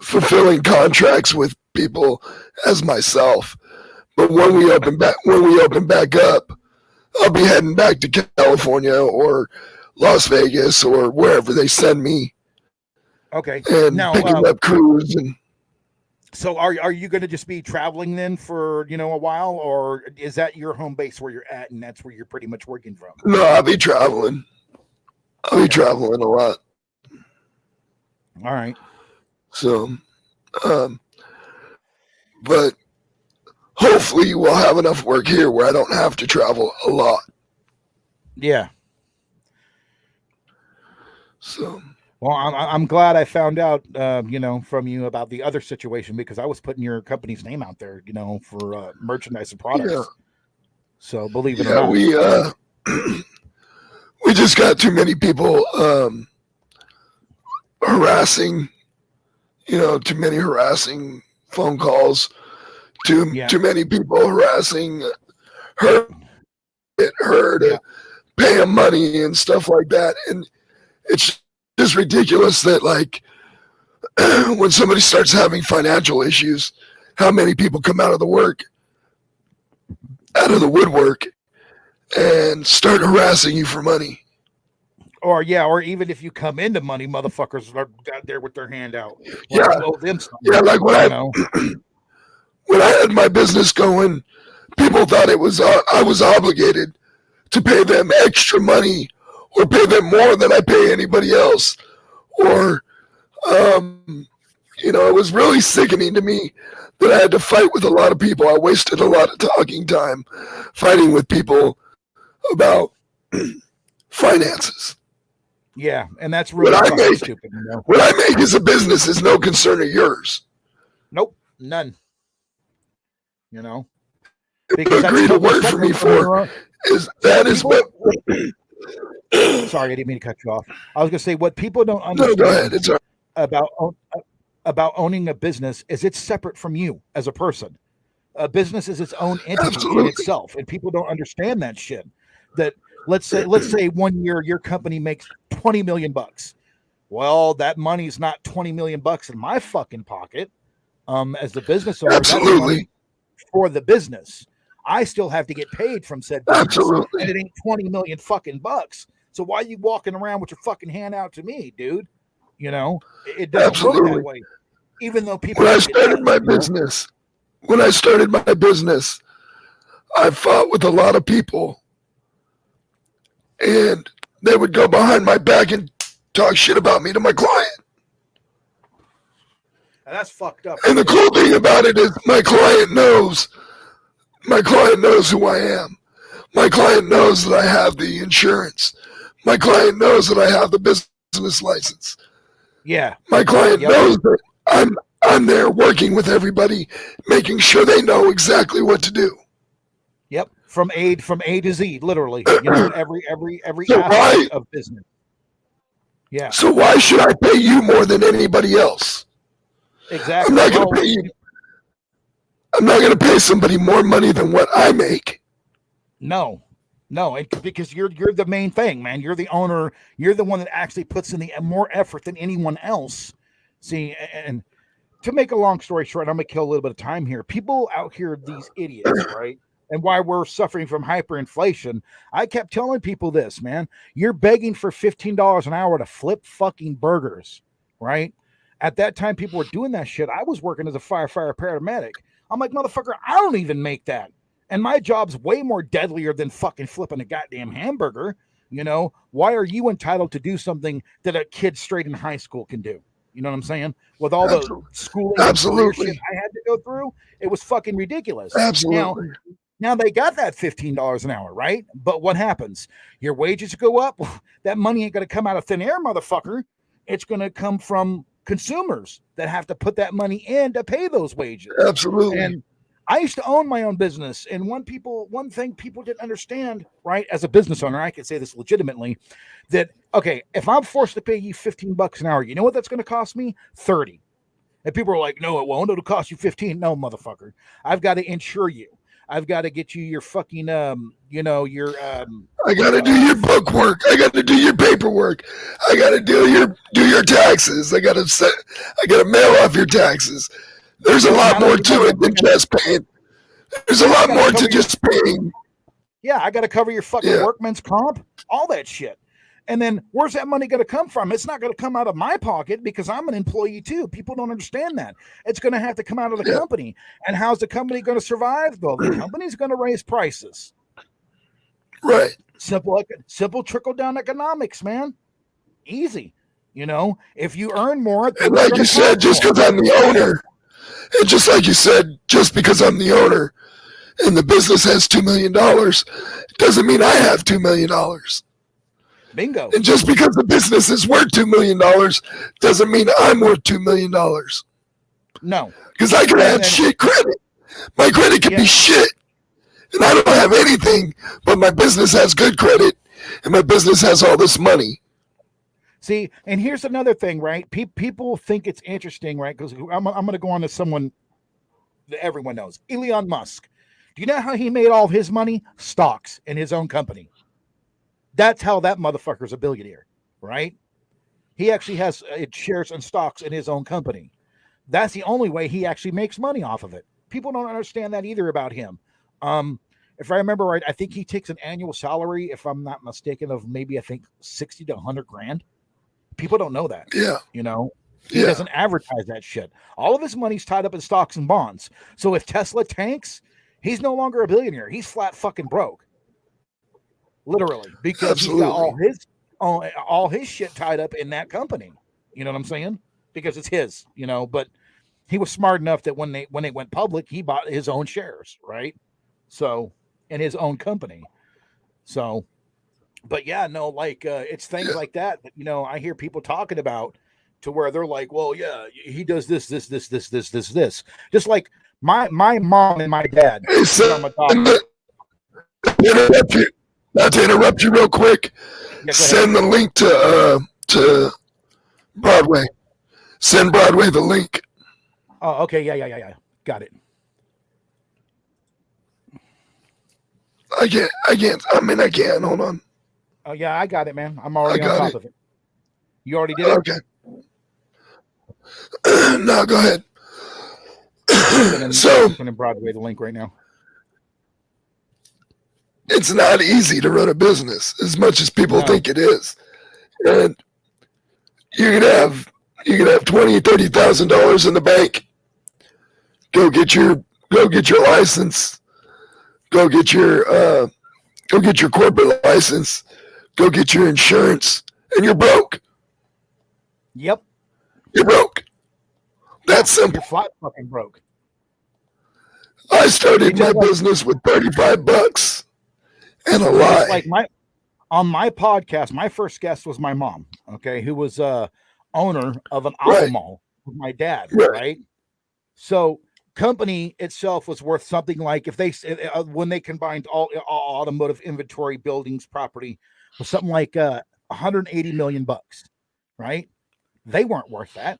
fulfilling contracts with people as myself. But when we open back up, I'll be heading back to California or Las Vegas or wherever they send me. Okay. And now, picking up crews and. So are you going to just be traveling then for, a while, or is that your home base where you're at and that's where you're pretty much working from? No, I'll be traveling. I'll be traveling a lot. All right. So, but hopefully we'll have enough work here where I don't have to travel a lot. Yeah. So. Well, I'm glad I found out, from you about the other situation, because I was putting your company's name out there, for merchandise and products. Yeah. So believe it or not. We just got too many people harassing, too many harassing phone calls, too many people harassing her to pay them money and stuff like that. And it's just ridiculous that, like, when somebody starts having financial issues, how many people come out of the woodwork and start harassing you for money. Or even if you come into money, motherfuckers are out there with their hand out. Like when I had my business going, people thought it was I was obligated to pay them extra money or pay them more than I pay anybody else. Or, it was really sickening to me that I had to fight with a lot of people. I wasted a lot of talking time fighting with people about finances. Yeah, and that's really stupid. What I make as a business is no concern of yours. Nope, none. Because agree to work for me for is what. Sorry, I didn't mean to cut you off. I was going to say what people don't understand go ahead. It's all right. about owning a business is it's separate from you as a person. A business is its own entity in itself, and people don't understand that shit. That let's say 1 year your company makes $20 million. Well, that money's not $20 million in my fucking pocket. As the business owner, absolutely. For the business, I still have to get paid from said business, absolutely, and it ain't 20 million fucking bucks. So why are you walking around with your fucking hand out to me, dude? It doesn't absolutely. work that way. Even though people. When I started my business, I fought with a lot of people, and they would go behind my back and talk shit about me to my client. And that's fucked up. And the cool thing about it is my client knows who I am. My client knows that I have the insurance. My client knows that I have the business license. Yeah. My client knows that I'm there working with everybody, making sure they know exactly what to do. Yep. From A to Z, literally. Every aspect of business. Yeah. So why should I pay you more than anybody else? Exactly. I'm not going to pay you. I'm not going to pay somebody more money than what I make. No, because you're the main thing, man. You're the owner. You're the one that actually puts in the more effort than anyone else. See, and to make a long story short, I'm going to kill a little bit of time here. People out here, these idiots, right? And why we're suffering from hyperinflation. I kept telling people this, man. You're begging for $15 an hour to flip fucking burgers, right? At that time, people were doing that shit. I was working as a firefighter paramedic. I'm like, motherfucker, I don't even make that. And my job's way more deadlier than fucking flipping a goddamn hamburger. Why are you entitled to do something that a kid straight in high school can do? You know what I'm saying? With all the schooling and shit I had to go through, it was fucking ridiculous. Absolutely. Now they got that $15 an hour, right? But what happens? Your wages go up. That money ain't going to come out of thin air, motherfucker. It's going to come from consumers that have to put that money in to pay those wages. Absolutely. And I used to own my own business. And one thing people didn't understand, right? As a business owner, I can say this legitimately, that, okay, if I'm forced to pay you $15 an hour, you know what that's going to cost me? $30. And people are like, no, it won't. It'll cost you $15. No, motherfucker. I've got to insure you. I've got to get you your fucking, I got to do your book work. I got to do your paperwork. I got to do your taxes. I got to mail off your taxes. There's a lot more to it than just paying. There's a lot more to just paying. Yeah, I got to cover your fucking workman's comp, all that shit. And then where's that money going to come from? It's not going to come out of my pocket because I'm an employee too. People don't understand that. It's going to have to come out of the company. And how's the company going to survive? Well, the company's going to raise prices. Right. Simple trickle-down economics, man. Easy. If you earn more. And like you said, just because I'm the owner, and just like you said, just because I'm the owner and the business has $2 million, doesn't mean I have $2 million. Bingo. And just because the business is worth $2 million doesn't mean I'm worth $2 million. No. Because I can have shit credit. My credit can be shit. And I don't have anything, but my business has good credit and my business has all this money. See, and here's another thing, right? People think it's interesting, right? Because I'm going to go on to someone that everyone knows, Elon Musk. Do you know how he made all of his money? Stocks in his own company. That's how that motherfucker's a billionaire, right? He actually has shares and stocks in his own company. That's the only way he actually makes money off of it. People don't understand that either about him. If I remember right, I think he takes an annual salary, if I'm not mistaken, of maybe I think 60 to 100 grand. People don't know that. Yeah. He doesn't advertise that shit. All of his money's tied up in stocks and bonds. So if Tesla tanks, He's no longer a billionaire. He's flat fucking broke. Literally, because Absolutely. he's got all his shit tied up in that company. You know what I'm saying? Because it's his, but he was smart enough that when they went public, he bought his own shares, right? So, in his own company. So, but yeah, no, like it's things like that I hear people talking about to where they're like, well, yeah, he does this. Just like my mom and my dad. Hey, not to interrupt you real quick. Yeah, send the link to Broadway. Send Broadway the link. Oh, okay. Yeah. Got it. I can't. I can. Hold on. Oh, yeah, I got it, man. I'm already on top of it. You already did it? Okay. No, go ahead. Sending Broadway the link right now. It's not easy to run a business as much as people think it is. And you could have $20,000-$30,000 in the bank. Go get your license. Go get your corporate license. Go get your insurance, and you're broke. Yep. You're broke. That's simple. You're flat fucking broke. I started my business with $35 and a lie. Like on my podcast, my first guest was my mom, okay, who was owner of an auto mall with my dad, right? So company itself was worth something like, if they when they combined all automotive inventory, buildings, property, was something like $180 million, right? They weren't worth that.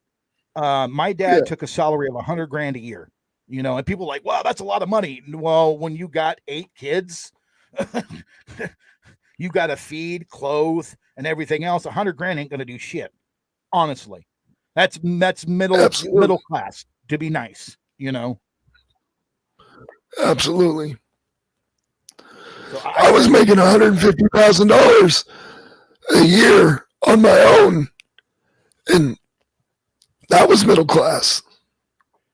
My dad took a salary of $100,000 a year, and people are like, wow, that's a lot of money. Well, when you got 8 kids, you got to feed, clothe, and everything else. $100,000 ain't going to do shit. Honestly, that's middle class, to be nice, Absolutely. So I was making $150,000 a year on my own, and that was middle class.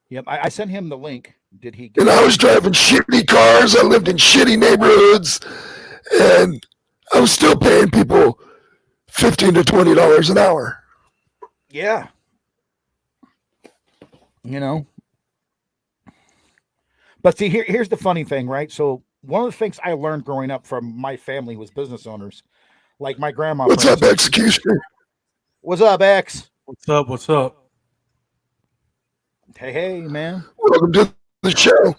Yep, I sent him the link. Did he get And I was driving shitty cars. I lived in shitty neighborhoods, and I was still paying people $15 to $20 an hour. Yeah. But see, here's the funny thing, right? So one of the things I learned growing up from my family was business owners. Like my grandma. What's up, Executioner? What's up, X? What's up? Hey, man. Welcome to the show.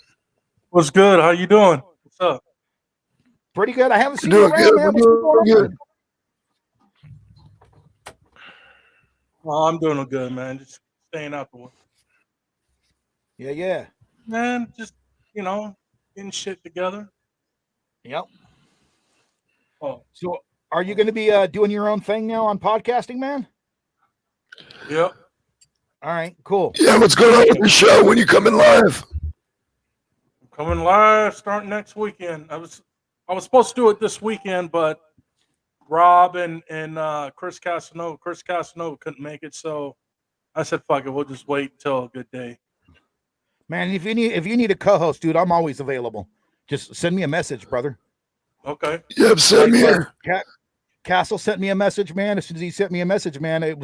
What's good? How you doing? What's up? Pretty good. I haven't seen Doing you around, good. man. We're doing good. Well, I'm doing good, man. Just staying out the way. Yeah. Man, just, getting shit together. Yep. Oh. So are you going to be doing your own thing now on podcasting, man? Yep. All right, cool. Yeah, what's going on with the show when you come in live? I'm coming live starting next weekend. I was supposed to do it this weekend, but Rob and Chris Casanova couldn't make it, so I said, fuck it, we'll just wait until a good day. Man, if you need a co-host, dude, I'm always available. Just send me a message, brother. Okay. Yep, same here. Castle sent me a message, man. As soon as he sent me a message, man, it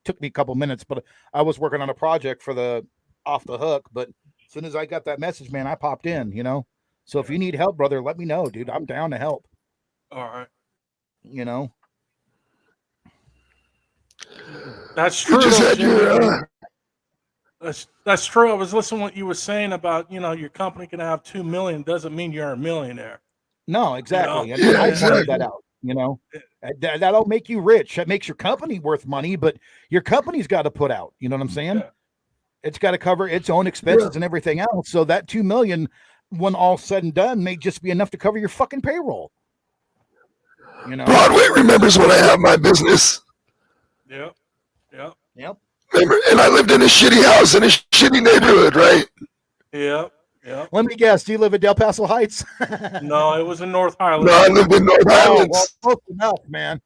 took me a couple minutes, but I was working on a project for the Off the Hook. But as soon as I got that message, man, I popped in, So if you need help, brother, let me know, dude. I'm down to help. All right. That's true. You just had your, That's true. I was listening to what you were saying about, your company can have 2 million. Doesn't mean you're a millionaire. No, exactly. Yeah, I exactly. pointed that out, That'll make you rich. That makes your company worth money, but your company's got to put out. You know what I'm saying? Yeah. It's got to cover its own expenses and everything else. So that 2 million, when all said and done, may just be enough to cover your fucking payroll. Broadway remembers when I have my business. Yep. Remember, and I lived in a shitty house in a shitty neighborhood, right? Yep. Let me guess. Do you live in Del Paso Heights? No, it was in North Highlands. No, I lived in North Highlands. Well, close enough, man.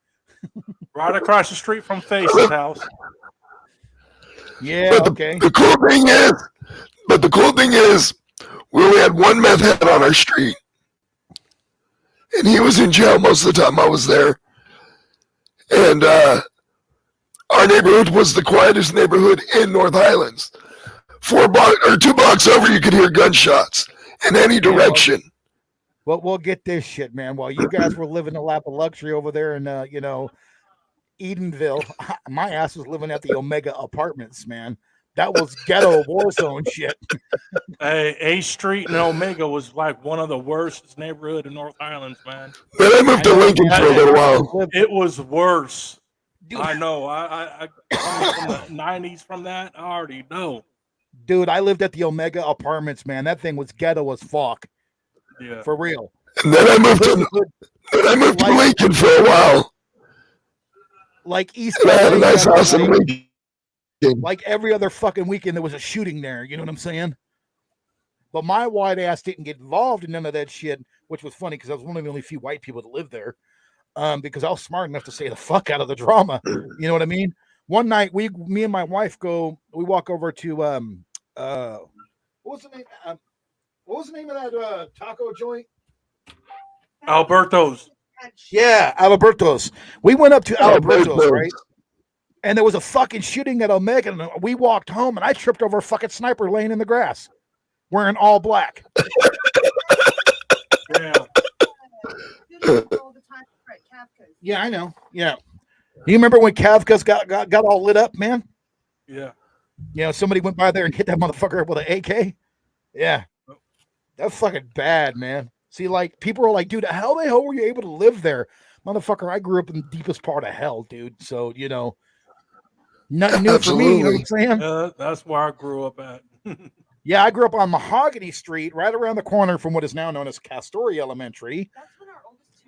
Right across the street from Face's house. Yeah, but okay. The cool thing is, We only had one meth head on our street. And he was in jail most of the time I was there. And our neighborhood was the quietest neighborhood in North Highlands. 2 blocks over, you could hear gunshots in any direction. Well, we'll get this shit, man. While you guys were living a lap of luxury over there in, Edenville, my ass was living at the Omega Apartments, man. That was ghetto war zone shit. Hey, A Street and Omega was like one of the worst neighborhood in North Highlands, man. But I moved to Lincoln for a little while. It was worse. Dude. I know. I from the 90s from that. I already know. Dude, I lived at the Omega Apartments, man. That thing was ghetto as fuck. Yeah. For real. And then I moved to Lincoln for a while. Like East And I had a nice house in Lincoln. Like every other fucking weekend, there was a shooting there. You know what I'm saying? But my white ass didn't get involved in none of that shit, which was funny because I was one of the only few white people that lived there. Because I was smart enough to stay the fuck out of the drama. You know what I mean? One night, me and my wife we walk over to what was the name? What was the name of that taco joint? Alberto's. Yeah, Alberto's. We went up to Alberto's, right? And there was a fucking shooting at Omega, and we walked home, and I tripped over a fucking sniper laying in the grass, wearing all black. Yeah. Yeah, I know. Yeah. You remember when Kavka's got all lit up, man? Yeah. Somebody went by there and hit that motherfucker with an AK. Yeah. That's fucking bad, man. See, like, people are like, dude, how the hell were you able to live there? Motherfucker, I grew up in the deepest part of hell, dude. So, nothing new for me, you know what I'm saying? That's where I grew up at. Yeah, I grew up on Mahogany Street, right around the corner from what is now known as Castoria Elementary.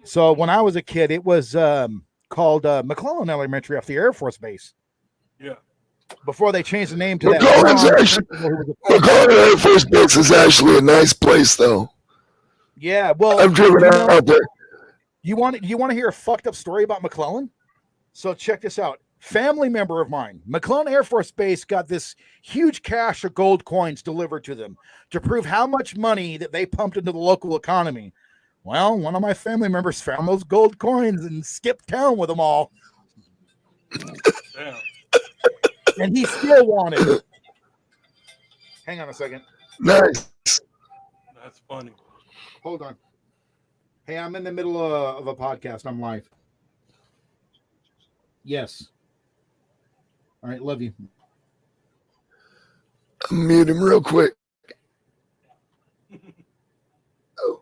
So when I was a kid, it was called McClellan Elementary off the Air Force Base. Yeah. Before they changed the name to McClellan Air Force Base is actually a nice place, though. Yeah, well, I've driven out there. You want to hear a fucked up story about McClellan? So check this out. Family member of mine, McClellan Air Force Base, got this huge cache of gold coins delivered to them to prove how much money that they pumped into the local economy. Well, one of my family members found those gold coins and skipped town with them all. Damn. And he still wanted it. Hang on a second. Nice. That's funny. Hold on. Hey, I'm in the middle of a podcast. I'm live. Yes. All right, love you. I'll mute him real quick. Oh.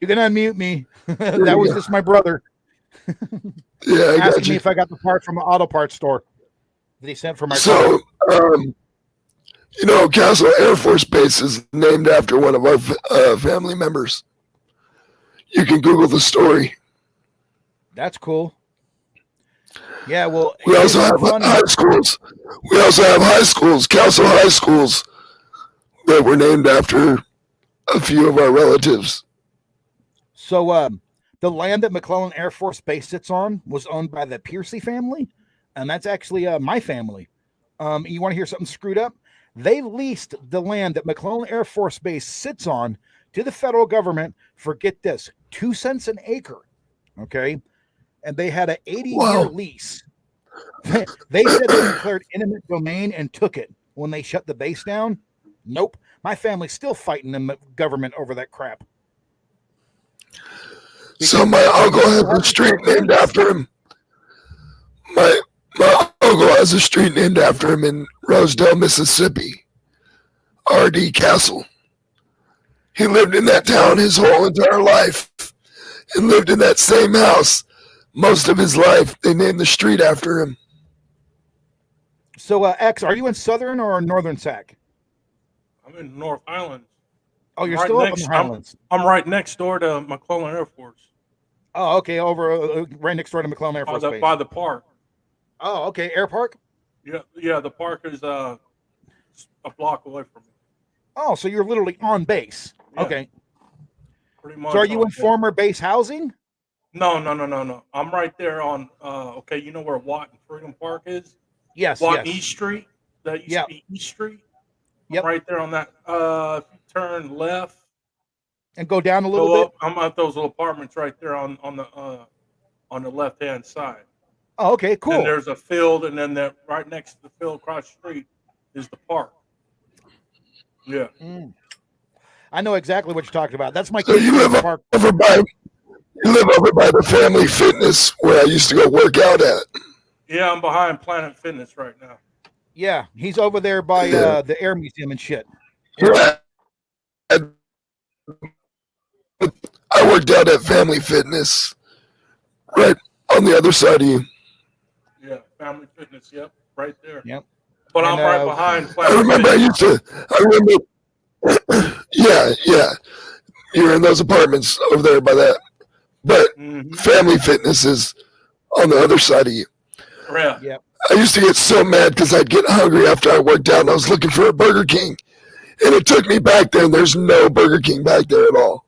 You can unmute me. That was just my brother. Yeah, I got asking you. me if I got the part from an auto parts store that he sent for my car. So, Castle Air Force Base is named after one of our family members. You can Google the story. That's cool. Yeah, well, We also have high schools. We also have high schools, Castle High Schools, that were named after a few of our relatives. So, the land that McClellan Air Force Base sits on was owned by the Piercy family, and that's actually my family. You want to hear something screwed up? They leased the land that McClellan Air Force Base sits on to the federal government for, get this, 2 cents an acre. Okay. And they had an 80-year lease. They said they declared eminent domain and took it when they shut the base down. Nope. My family's still fighting the government over that crap. So my uncle has a street named after him. My uncle has a street named after him in Rosedale, Mississippi. R.D. Castle. He lived in that town his whole entire life and lived in that same house most of his life. They named the street after him. So, X, are you in Southern or Northern Sac? I'm in North Highlands. Oh, you're still up in the Highlands. I'm right next door to McClellan Air Force. Oh, okay, over right next door to McClellan Air Force Base. By the park. Oh, okay, Air Park? Yeah, the park is a block away from me. Oh, so you're literally on base. Yeah. Okay. Pretty much. So are you in former base housing? No. I'm right there on, you know where Watt and Freedom Park is? Yes, Watt East Street? That used to be East Street? Yep. I'm right there on that. If you turn left, And go down a little go bit. up. I'm at those little apartments right there on the left hand side. Oh, okay, cool. And there's a field, and then right next to the field, across the street, is the park. Yeah. I know exactly what you're talking about. That's my So kid's you favorite live park. over by the Family Fitness where I used to go work out at. Yeah, I'm behind Planet Fitness right now. Yeah, he's over there by Yeah. the Air Museum and shit. I worked out at Family Fitness, right on the other side of you. Yeah, Family Fitness. Yep, right there. Yep. But And, I'm right behind I Planet remember Fitness. Yeah. You're in those apartments over there by that. But Family Fitness is on the other side of you. Yeah. Yep. I used to get so mad because I'd get hungry after I worked out and I was looking for a Burger King. And it took me back there and there's no Burger King back there at all.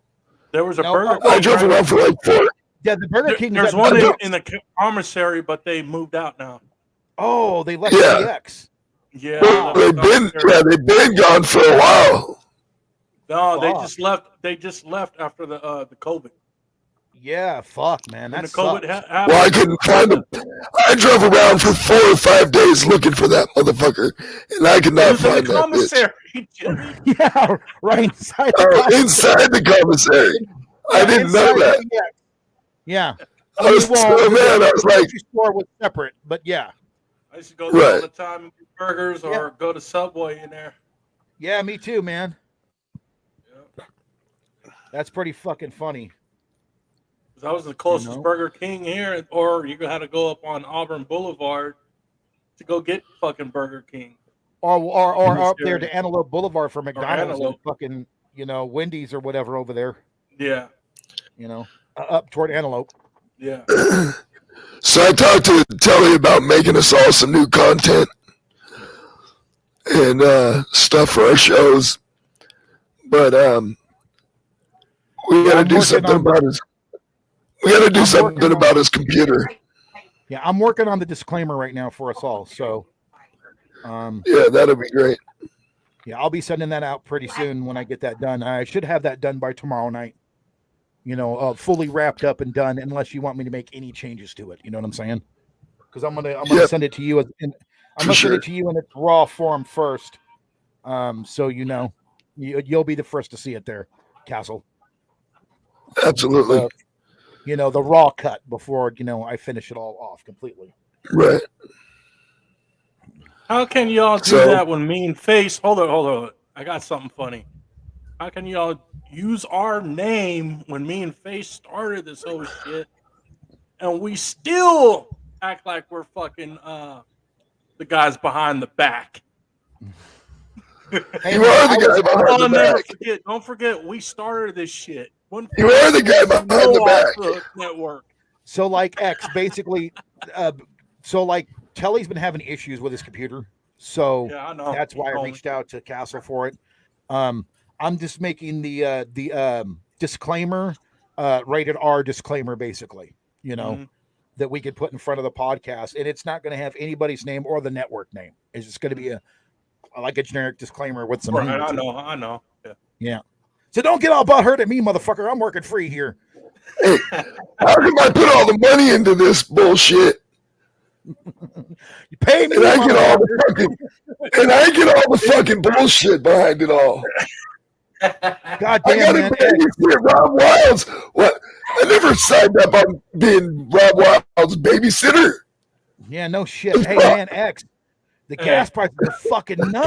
There was a No, Burger I King. drove around for like 4. Yeah, the Burger King. There's that- one in the commissary, but they moved out now. Oh, they left Yeah. CX. Yeah. Well, they they've left the commissary. been gone for a while. No, they Fuck. just left. They just left after the COVID. Yeah, fuck, man. When That the COVID sucks. happened. Well, I couldn't find them. I drove around for 4 or 5 days looking for that motherfucker, and I could It not was in find the that bitch. commissary, Jimmy. Yeah, right inside. Inside the commissary. I didn't know inside that. CX. Yeah. I was so mad. I was like, grocery store was separate, but yeah. I used to go there all Right. the time and get burgers or go to Subway in there. Yeah, me too, man. Yeah. That's pretty fucking funny. 'Cause I was the closest You know? Burger King here, or you had to go up on Auburn Boulevard to go get fucking Burger King. Or up there area. to Antelope Boulevard for McDonald's and Antelope. fucking, Wendy's or whatever over there, Yeah, up toward Antelope. yeah. so I talked to Telly about making us all some new content and stuff for our shows, but we got to I'm do working something on- about his. We got to do I'm something working about his computer. Yeah, I'm working on the disclaimer right now for us all. So, Yeah, that'd be great. yeah, I'll be sending that out pretty soon when I get that done. I should have that done by tomorrow night. Fully wrapped up and done, unless you want me to make any changes to it. You know what I'm saying? Because I'm gonna Yep. send it to you send it to you in its raw form first. So you'll be the first to see it there, Castle. Absolutely. The raw cut before I finish it all off completely. Right. How can y'all do So- that when Mean Face? Hold on. I got something funny. How can y'all use our name when Mean Face started this whole shit, and we still act like we're fucking the guys behind the back? Hey, You man, are the I guy was- behind Oh, the never back. forget. Don't forget, we started this shit. You are the guy behind the back. the network. So like X basically, Telly's been having issues with his computer, so Yeah, I know. that's why I reached out to Castle for it. I'm just making the disclaimer, rated R disclaimer, basically. Mhm. That we could put in front of the podcast, and it's not going to have anybody's name or the network name. It's just going to be a generic disclaimer with some. Right, humor I to it. know. I know. Yeah. So don't get all butthurt at me, motherfucker. I'm working free here. Hey, how come I put all the money into this bullshit You pay me, and I get all motherfucker. the fucking bullshit behind it all? God I damn, gotta man. babysit Rob Wild's. What? I never signed up on being Rob Wild's babysitter. Yeah, no shit. Hey, man, X. The gas prices are fucking nuts.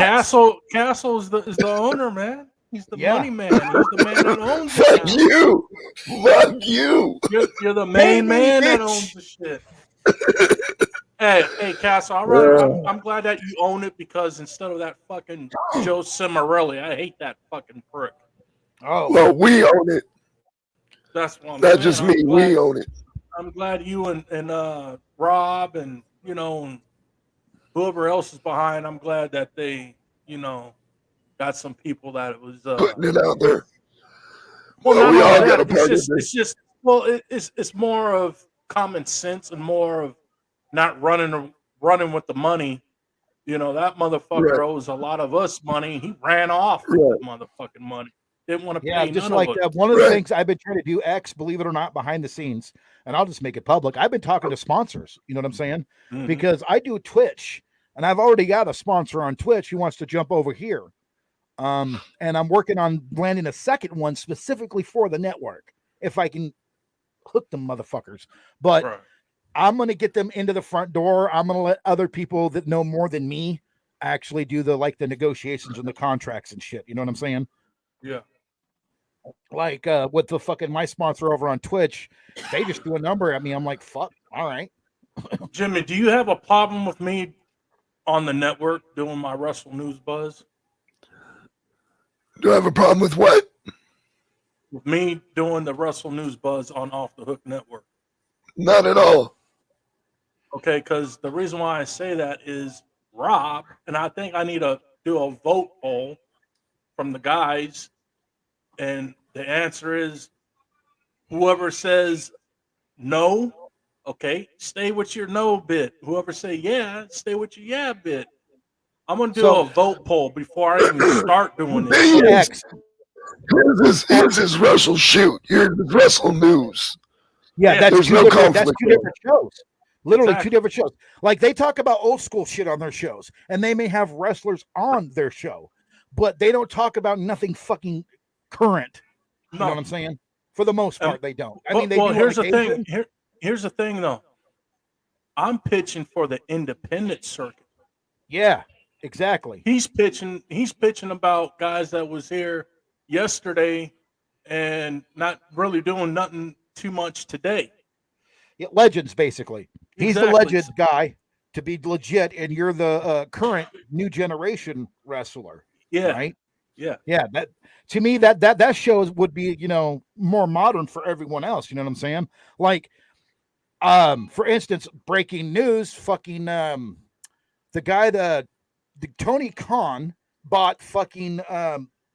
Castle is the owner, man. He's the Yeah. money man. He's the man that owns it. Fuck now. you. Fuck you. You're the main man that bitch. owns the shit. Hey, Castle. I'm glad that you own it, because instead of that fucking Joe Cimarelli, I hate that fucking prick. Oh, Well, we own it. That's what I'm Not saying. just I'm me. glad- We own it. I'm glad you and Rob and and whoever else is behind. I'm glad that they got some people that it was. Putting it out there. Well, Well, not we only all that, got a part of it's this. just it's more of common sense and more of not running with the money You know, that motherfucker Right. owes a lot of us money. He ran off with Right. the motherfucking money. Didn't want to Yeah, pay just none like of it. one of the Right. things I've been trying to do, believe it or not, behind the scenes, and I'll just make it public. I've been talking to sponsors, you know what I'm saying? Mhm. Because I do Twitch, and I've already got a sponsor on Twitch who wants to jump over here. And I'm working on landing a second one specifically for the network, if I can hook them motherfuckers. But Right. I'm going to get them into the front door. I'm going to let other people that know more than me actually do the negotiations and the contracts and shit. You know what I'm saying? Yeah. Like with the fucking my sponsor over on Twitch, they just do a number at me. I'm like, fuck, all right. Jimmy, do you have a problem with me on the network doing my Wrestle News Buzz? Do I have a problem with what? With me doing the Wrestle News Buzz on Off the Hook Network? Not at all. Okay, because the reason why I say that is Rob, and I think I need to do a vote poll from the guys, and the answer is whoever says no, okay, stay with your no bit. Whoever say yeah, stay with your yeah bit. I'm gonna do So- a vote poll before I even start doing this. Thing is, X. here's his Russell shoot. Here's his Russell News. Yeah, Yeah, that's there's two no different. That's conflict two there. different shows. Literally Exactly. two different shows. Like they talk about old school shit on their shows, and they may have wrestlers on their show, but they don't talk about nothing fucking current. You know what I'm saying? For the most part, they don't. I mean, they do. Here's on the thing. occasion. Here's the thing, though. I'm pitching for the independent circuit. Yeah, exactly. He's pitching about guys that was here yesterday and not really doing nothing too much today. Yeah, legends, basically. He's the Exactly. legend guy to be legit, and you're the current new generation wrestler. Yeah. Right. Yeah. Yeah. That to me, that show would be, more modern for everyone else. You know what I'm saying? Like, for instance, breaking news, fucking the guy the Tony Khan bought fucking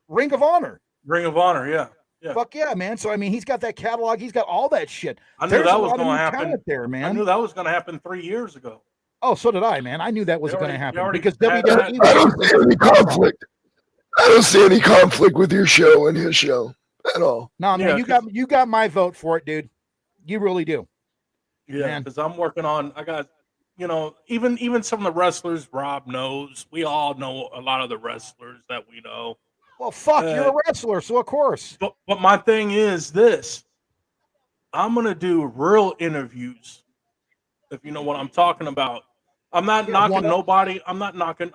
Ring of Honor. Ring of Honor, yeah. Yeah. Fuck yeah, man. So I mean, he's got that catalog, he's got all that shit. I knew There's that a was lot of going to new happen. talent there, man. I knew that was going to happen 3 years ago. Oh, so did I, man. I knew that was They going to already- they happen already because had WWE. I don't see any conflict. I don't see any conflict with your show and his show at all. No, man, Yeah, you got my vote for it, dude. You really do. Yeah, Man. because I'm working on. I got, even some of the wrestlers Rob knows. We all know a lot of the wrestlers that we know. Well, fuck, you're a wrestler, so of course. But my thing is this: I'm gonna do real interviews. If you know what I'm talking about. I'm not knocking nobody. I'm not knocking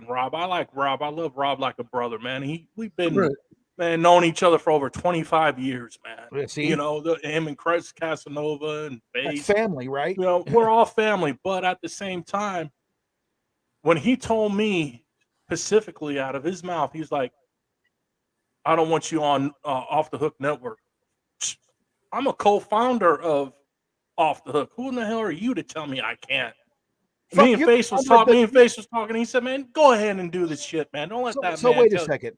Rob. I like Rob. I love Rob like a brother, man. We've been Right. man known each other for over 25 years, man. Yeah, see? Him and Chris Casanova and That's Bass. family, right? We're all family, but at the same time, when he told me specifically out of his mouth, he's like, "I don't want you on Off the Hook Network." I'm a co-founder of Off the Hook. Who in the hell are you to tell me I can't? Fuck, Me and you're Face was the founder talking. of Me and Face was talking. He said, "Man, go ahead and do this shit, man. Don't let that So man." wait a tell-" second.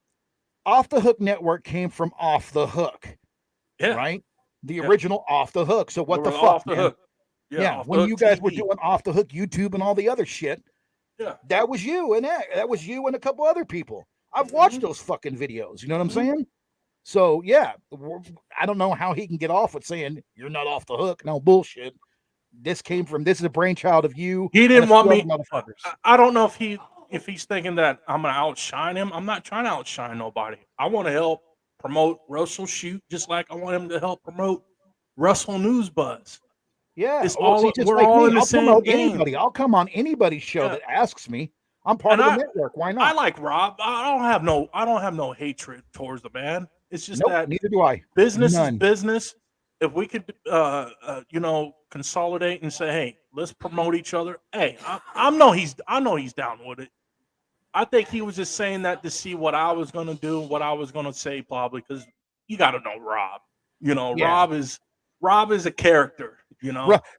Off the Hook Network came from Off the Hook, Yeah, right? The Yeah. original Off the Hook. So what we the were fuck, Off the man? Hook. Yeah, Off the when Hook you guys were TV. doing Off the Hook YouTube and all the other shit, Yeah. that was you and that was you and a couple other people. I've watched those fucking videos. You know what I'm saying? So yeah, I don't know how he can get off with saying you're not off the hook. No bullshit. This is a brainchild of you. He and didn't a want few me. other motherfuckers. I don't know if he's thinking that I'm gonna outshine him. I'm not trying to outshine nobody. I want to help promote Russell Shoot just like I want him to help promote Russell News Buzz. Yeah, It's well, all- see, just we're like all me, in the I'll same promote game. anybody. I'll come on anybody's show Yeah. that asks me. I'm part And of the network. Why not? I like Rob. I don't have no hatred towards the man. It's just Nope, that neither do I. business None. is business. If we could, consolidate and say, hey, let's promote each other. Hey, I know he's down with it. I think he was just saying that to see what I was gonna do, what I was gonna say, probably because you got to know Rob. Yeah. Rob is a character.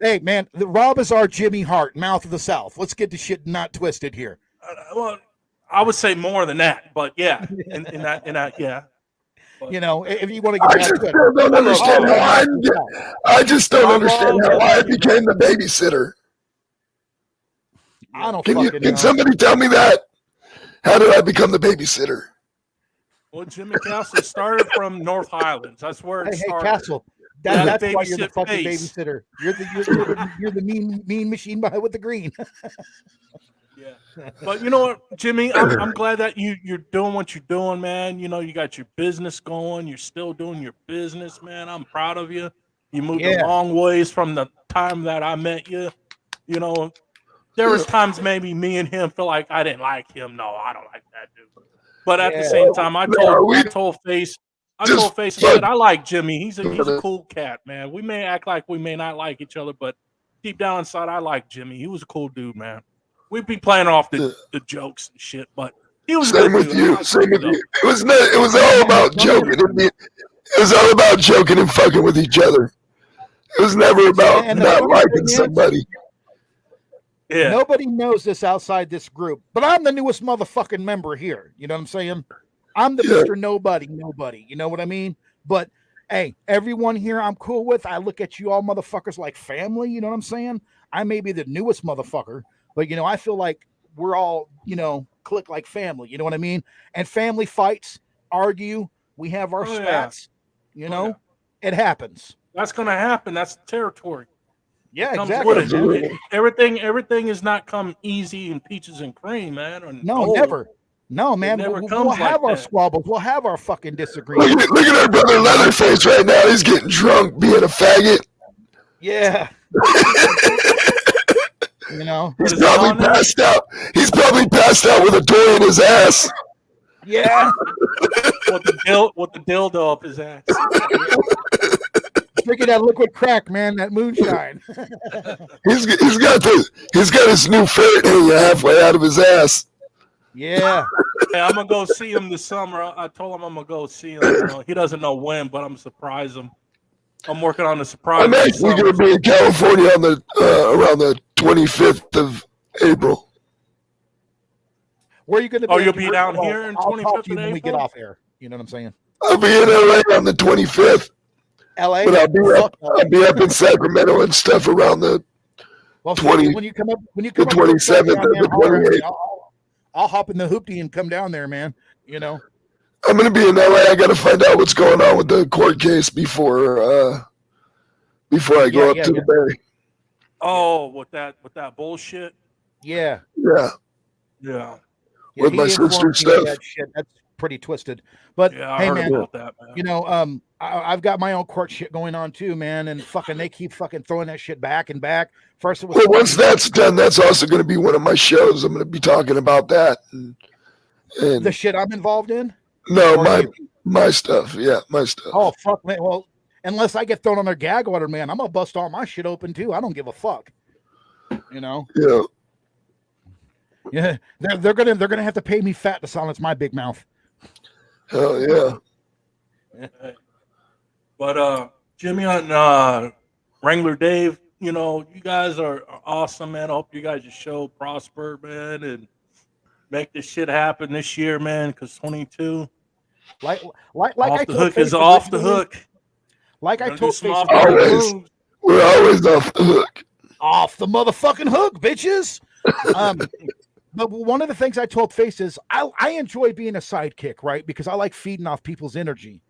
Hey man, Rob is our Jimmy Hart, mouth of the South. Let's get the shit not twisted here. Well, I would say more than that, but yeah, in that, yeah. You know, if you want to I get just down to it. still don't understand Oh, how I just don't Rob understand Rob- how I became the babysitter. I don't Can fucking know. somebody tell me that? How did I become the babysitter? Well, Jimmy Castle started from North Highlands. That's where it Hey, started. Castle. Yeah, That's why you're the babysit fucking face. babysitter. You're the mean machine behind with the green. Yeah, but you know what, Jimmy? I'm glad that you're doing what you're doing, man. You know, you got your business going. You're still doing your business, man. I'm proud of you. You moved a Yeah. long ways from the time that I met you. You know, there was times maybe me and him feel like I didn't like him. No, I don't like that dude. But at the same time, I told Face, I said I like Jimmy. He's a cool cat, man. We may act like we may not like each other, but deep down inside, I like Jimmy. He was a cool dude, man. We'd be playing off the jokes and shit, but he was Same with you. Same with you. It was all about joking. It was all about joking and fucking with each other. It was never about not liking somebody. Yeah. Nobody knows this outside this group, but I'm the newest motherfucking member here. You know what I'm saying? I'm the Mr. Nobody. You know what I mean? But hey, everyone here I'm cool with. I look at you all motherfuckers like family. You know what I'm saying? I may be the newest motherfucker, but you know, I feel like we're all, you know, click like family. You know what I mean? And family fights, argue. We have our spats. You know, it happens. That's gonna happen. That's the territory. Yeah, exactly. Everything has not come easy in peaches and cream, man. No, never. No, man. We'll have our squabbles. We'll have our fucking disagreements. Look at our brother Leatherface right now. He's getting drunk, being a faggot. Yeah. You know, he's probably passed out. He's probably passed out with a toy in his ass. Yeah. With the dildo up his ass. Drinking that liquid crack, man, that moonshine. he's got his new ferret hanging halfway out of his ass. Yeah. Hey, I'm gonna go see him this summer. I told him I'm gonna go see him. You know, he doesn't know when, but I'm gonna surprise him. I'm working on the surprise. I'm actually gonna be in California on the around the 25th of April. Where are you gonna be? Oh, you'll be down here in 25th of April when we get off air. You know what I'm saying? I'll be in LA on the 25th. LA, but I'll be up in Sacramento and stuff around the 20. When you come up, the 27th or the 28th. I'll hop in the hoopty and come down there, man. You know, I'm gonna be in LA. I got to find out what's going on with the court case before I go up to the Bay. Oh, with that bullshit. Yeah. With my sister's stuff. That's pretty twisted. But yeah, hey, I heard man, about that, man. You know, I've got my own court shit going on too, man. And fucking, they keep fucking throwing that shit back and back. First, it was once that's done, that's also going to be one of my shows. I'm going to be talking about that. And the shit I'm involved in. No, my stuff. Yeah, my stuff. Oh fuck, man. Well, unless I get thrown on their gag order, man, I'm gonna bust all my shit open too. I don't give a fuck. You know. Yeah. Yeah, they're gonna have to pay me fat to silence my big mouth. Hell yeah. But Jimmy and Wrangler Dave, you know, you guys are awesome, man. I hope you guys' show prosper, man, and make this shit happen this year, man. Because 22, like off I the told hook Faith is off the hook. Like I told Faith, we're always off the hook. Off the motherfucking hook, bitches. But one of the things I told Face is I enjoy being a sidekick, right? Because I like feeding off people's energy.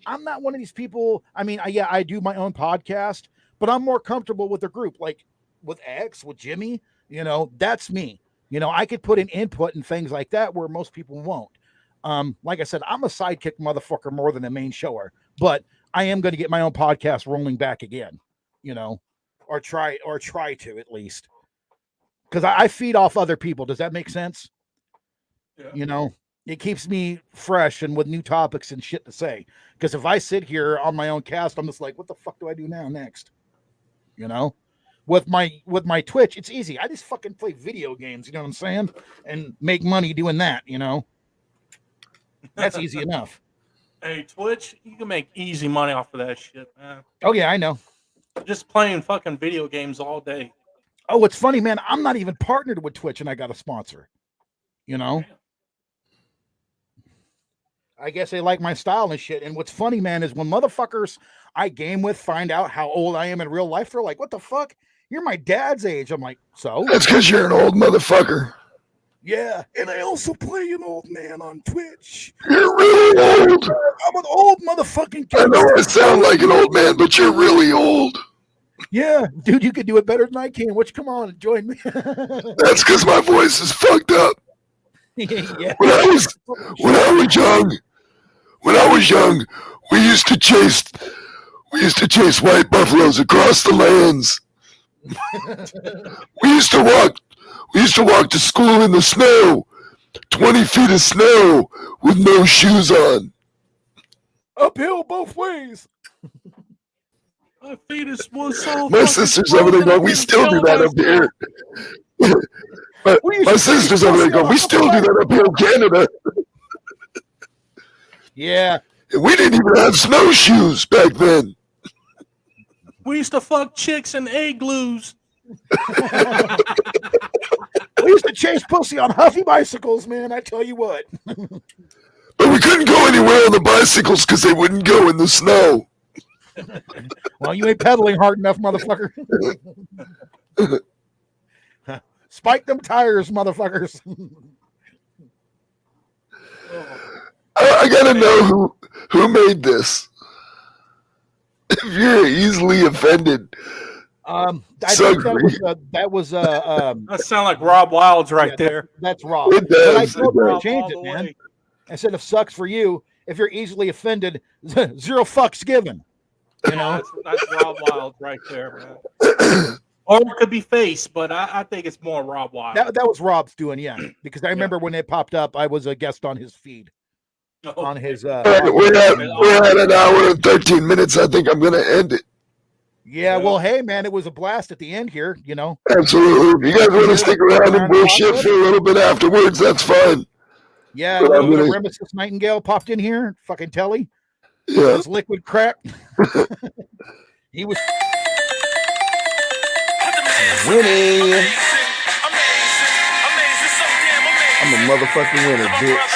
I'm not one of these people. I mean, I do my own podcast, but I'm more comfortable with the group, like with X, with Jimmy. You know, that's me. You know, I could put in input and things like that where most people won't. Like I said, I'm a sidekick motherfucker more than a main shower, but I am going to get my own podcast rolling back again, you know, or try to at least. Because I feed off other people. Does that make sense? Yeah. You know, it keeps me fresh and with new topics and shit to say. Because if I sit here on my own cast, I'm just like, what the fuck do I do now next? You know, with my Twitch, it's easy. I just fucking play video games. You know what I'm saying? And make money doing that. You know, that's easy enough. Hey, Twitch, you can make easy money off of that shit, man. Oh yeah, I know. Just playing fucking video games all day. Oh, it's funny, man. I'm not even partnered with Twitch and I got a sponsor. You know? I guess they like my style and shit. And what's funny, man, is when motherfuckers I game with find out how old I am in real life, they're like, what the fuck? You're my dad's age. I'm like, so? That's because you're an old motherfucker. Yeah, and I also play an old man on Twitch. You're really old. I'm an old motherfucking I know I kid. sound like an old man, but you're really old. Yeah, dude, you could do it better than I can. Which, come on, join me. That's because my voice is fucked up. Yeah. When I was young, we used to chase white buffaloes across the lands. We used to walk to school in the snow, 20 feet of snow with no shoes on. Uphill both ways. My fetus was so. My sister's over there going, we still do that up here. My sister's over there going, we still do that up here in Canada. Yeah. And we didn't even have snowshoes back then. We used to fuck chicks in igloos. We used to chase pussy on Huffy bicycles, man. I tell you what. But we couldn't go anywhere on the bicycles because they wouldn't go in the snow. Well, you ain't pedaling hard enough, motherfucker. Spike them tires, motherfuckers. I gotta know who made this. If you're easily offended, I think that was That sounds like Rob Wilds right there. That's Rob. It But I does. told It her to does. change it, man. Instead of sucks for you, if you're easily offended, 0 fucks given. You know? That's Rob Wilds right there, man. Or it could be face, but I think it's more Rob Wilds. That was Rob's doing, yeah. Because I remember when it popped up, I was a guest on his feed. On his We're at an hour and 13 minutes. I think I'm gonna end it. Yeah, well, hey, man, it was a blast at the end here, you know. Absolutely. If you guys want to stick around and bullshit for a little bit afterwards, that's fine. Yeah, But I'm gonna- Nemesis Nightingale popped in here, fucking Telly. Yeah. His liquid crack. He was Winning. I'm a motherfucking winner, bitch.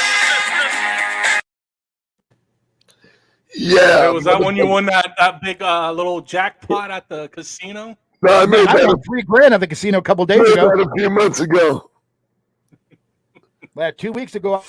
Yeah. Hey, was that when you won that big little jackpot at the casino? No, I made I that won $3,000 at the casino a couple days ago. a few months ago. Well, 2 weeks ago.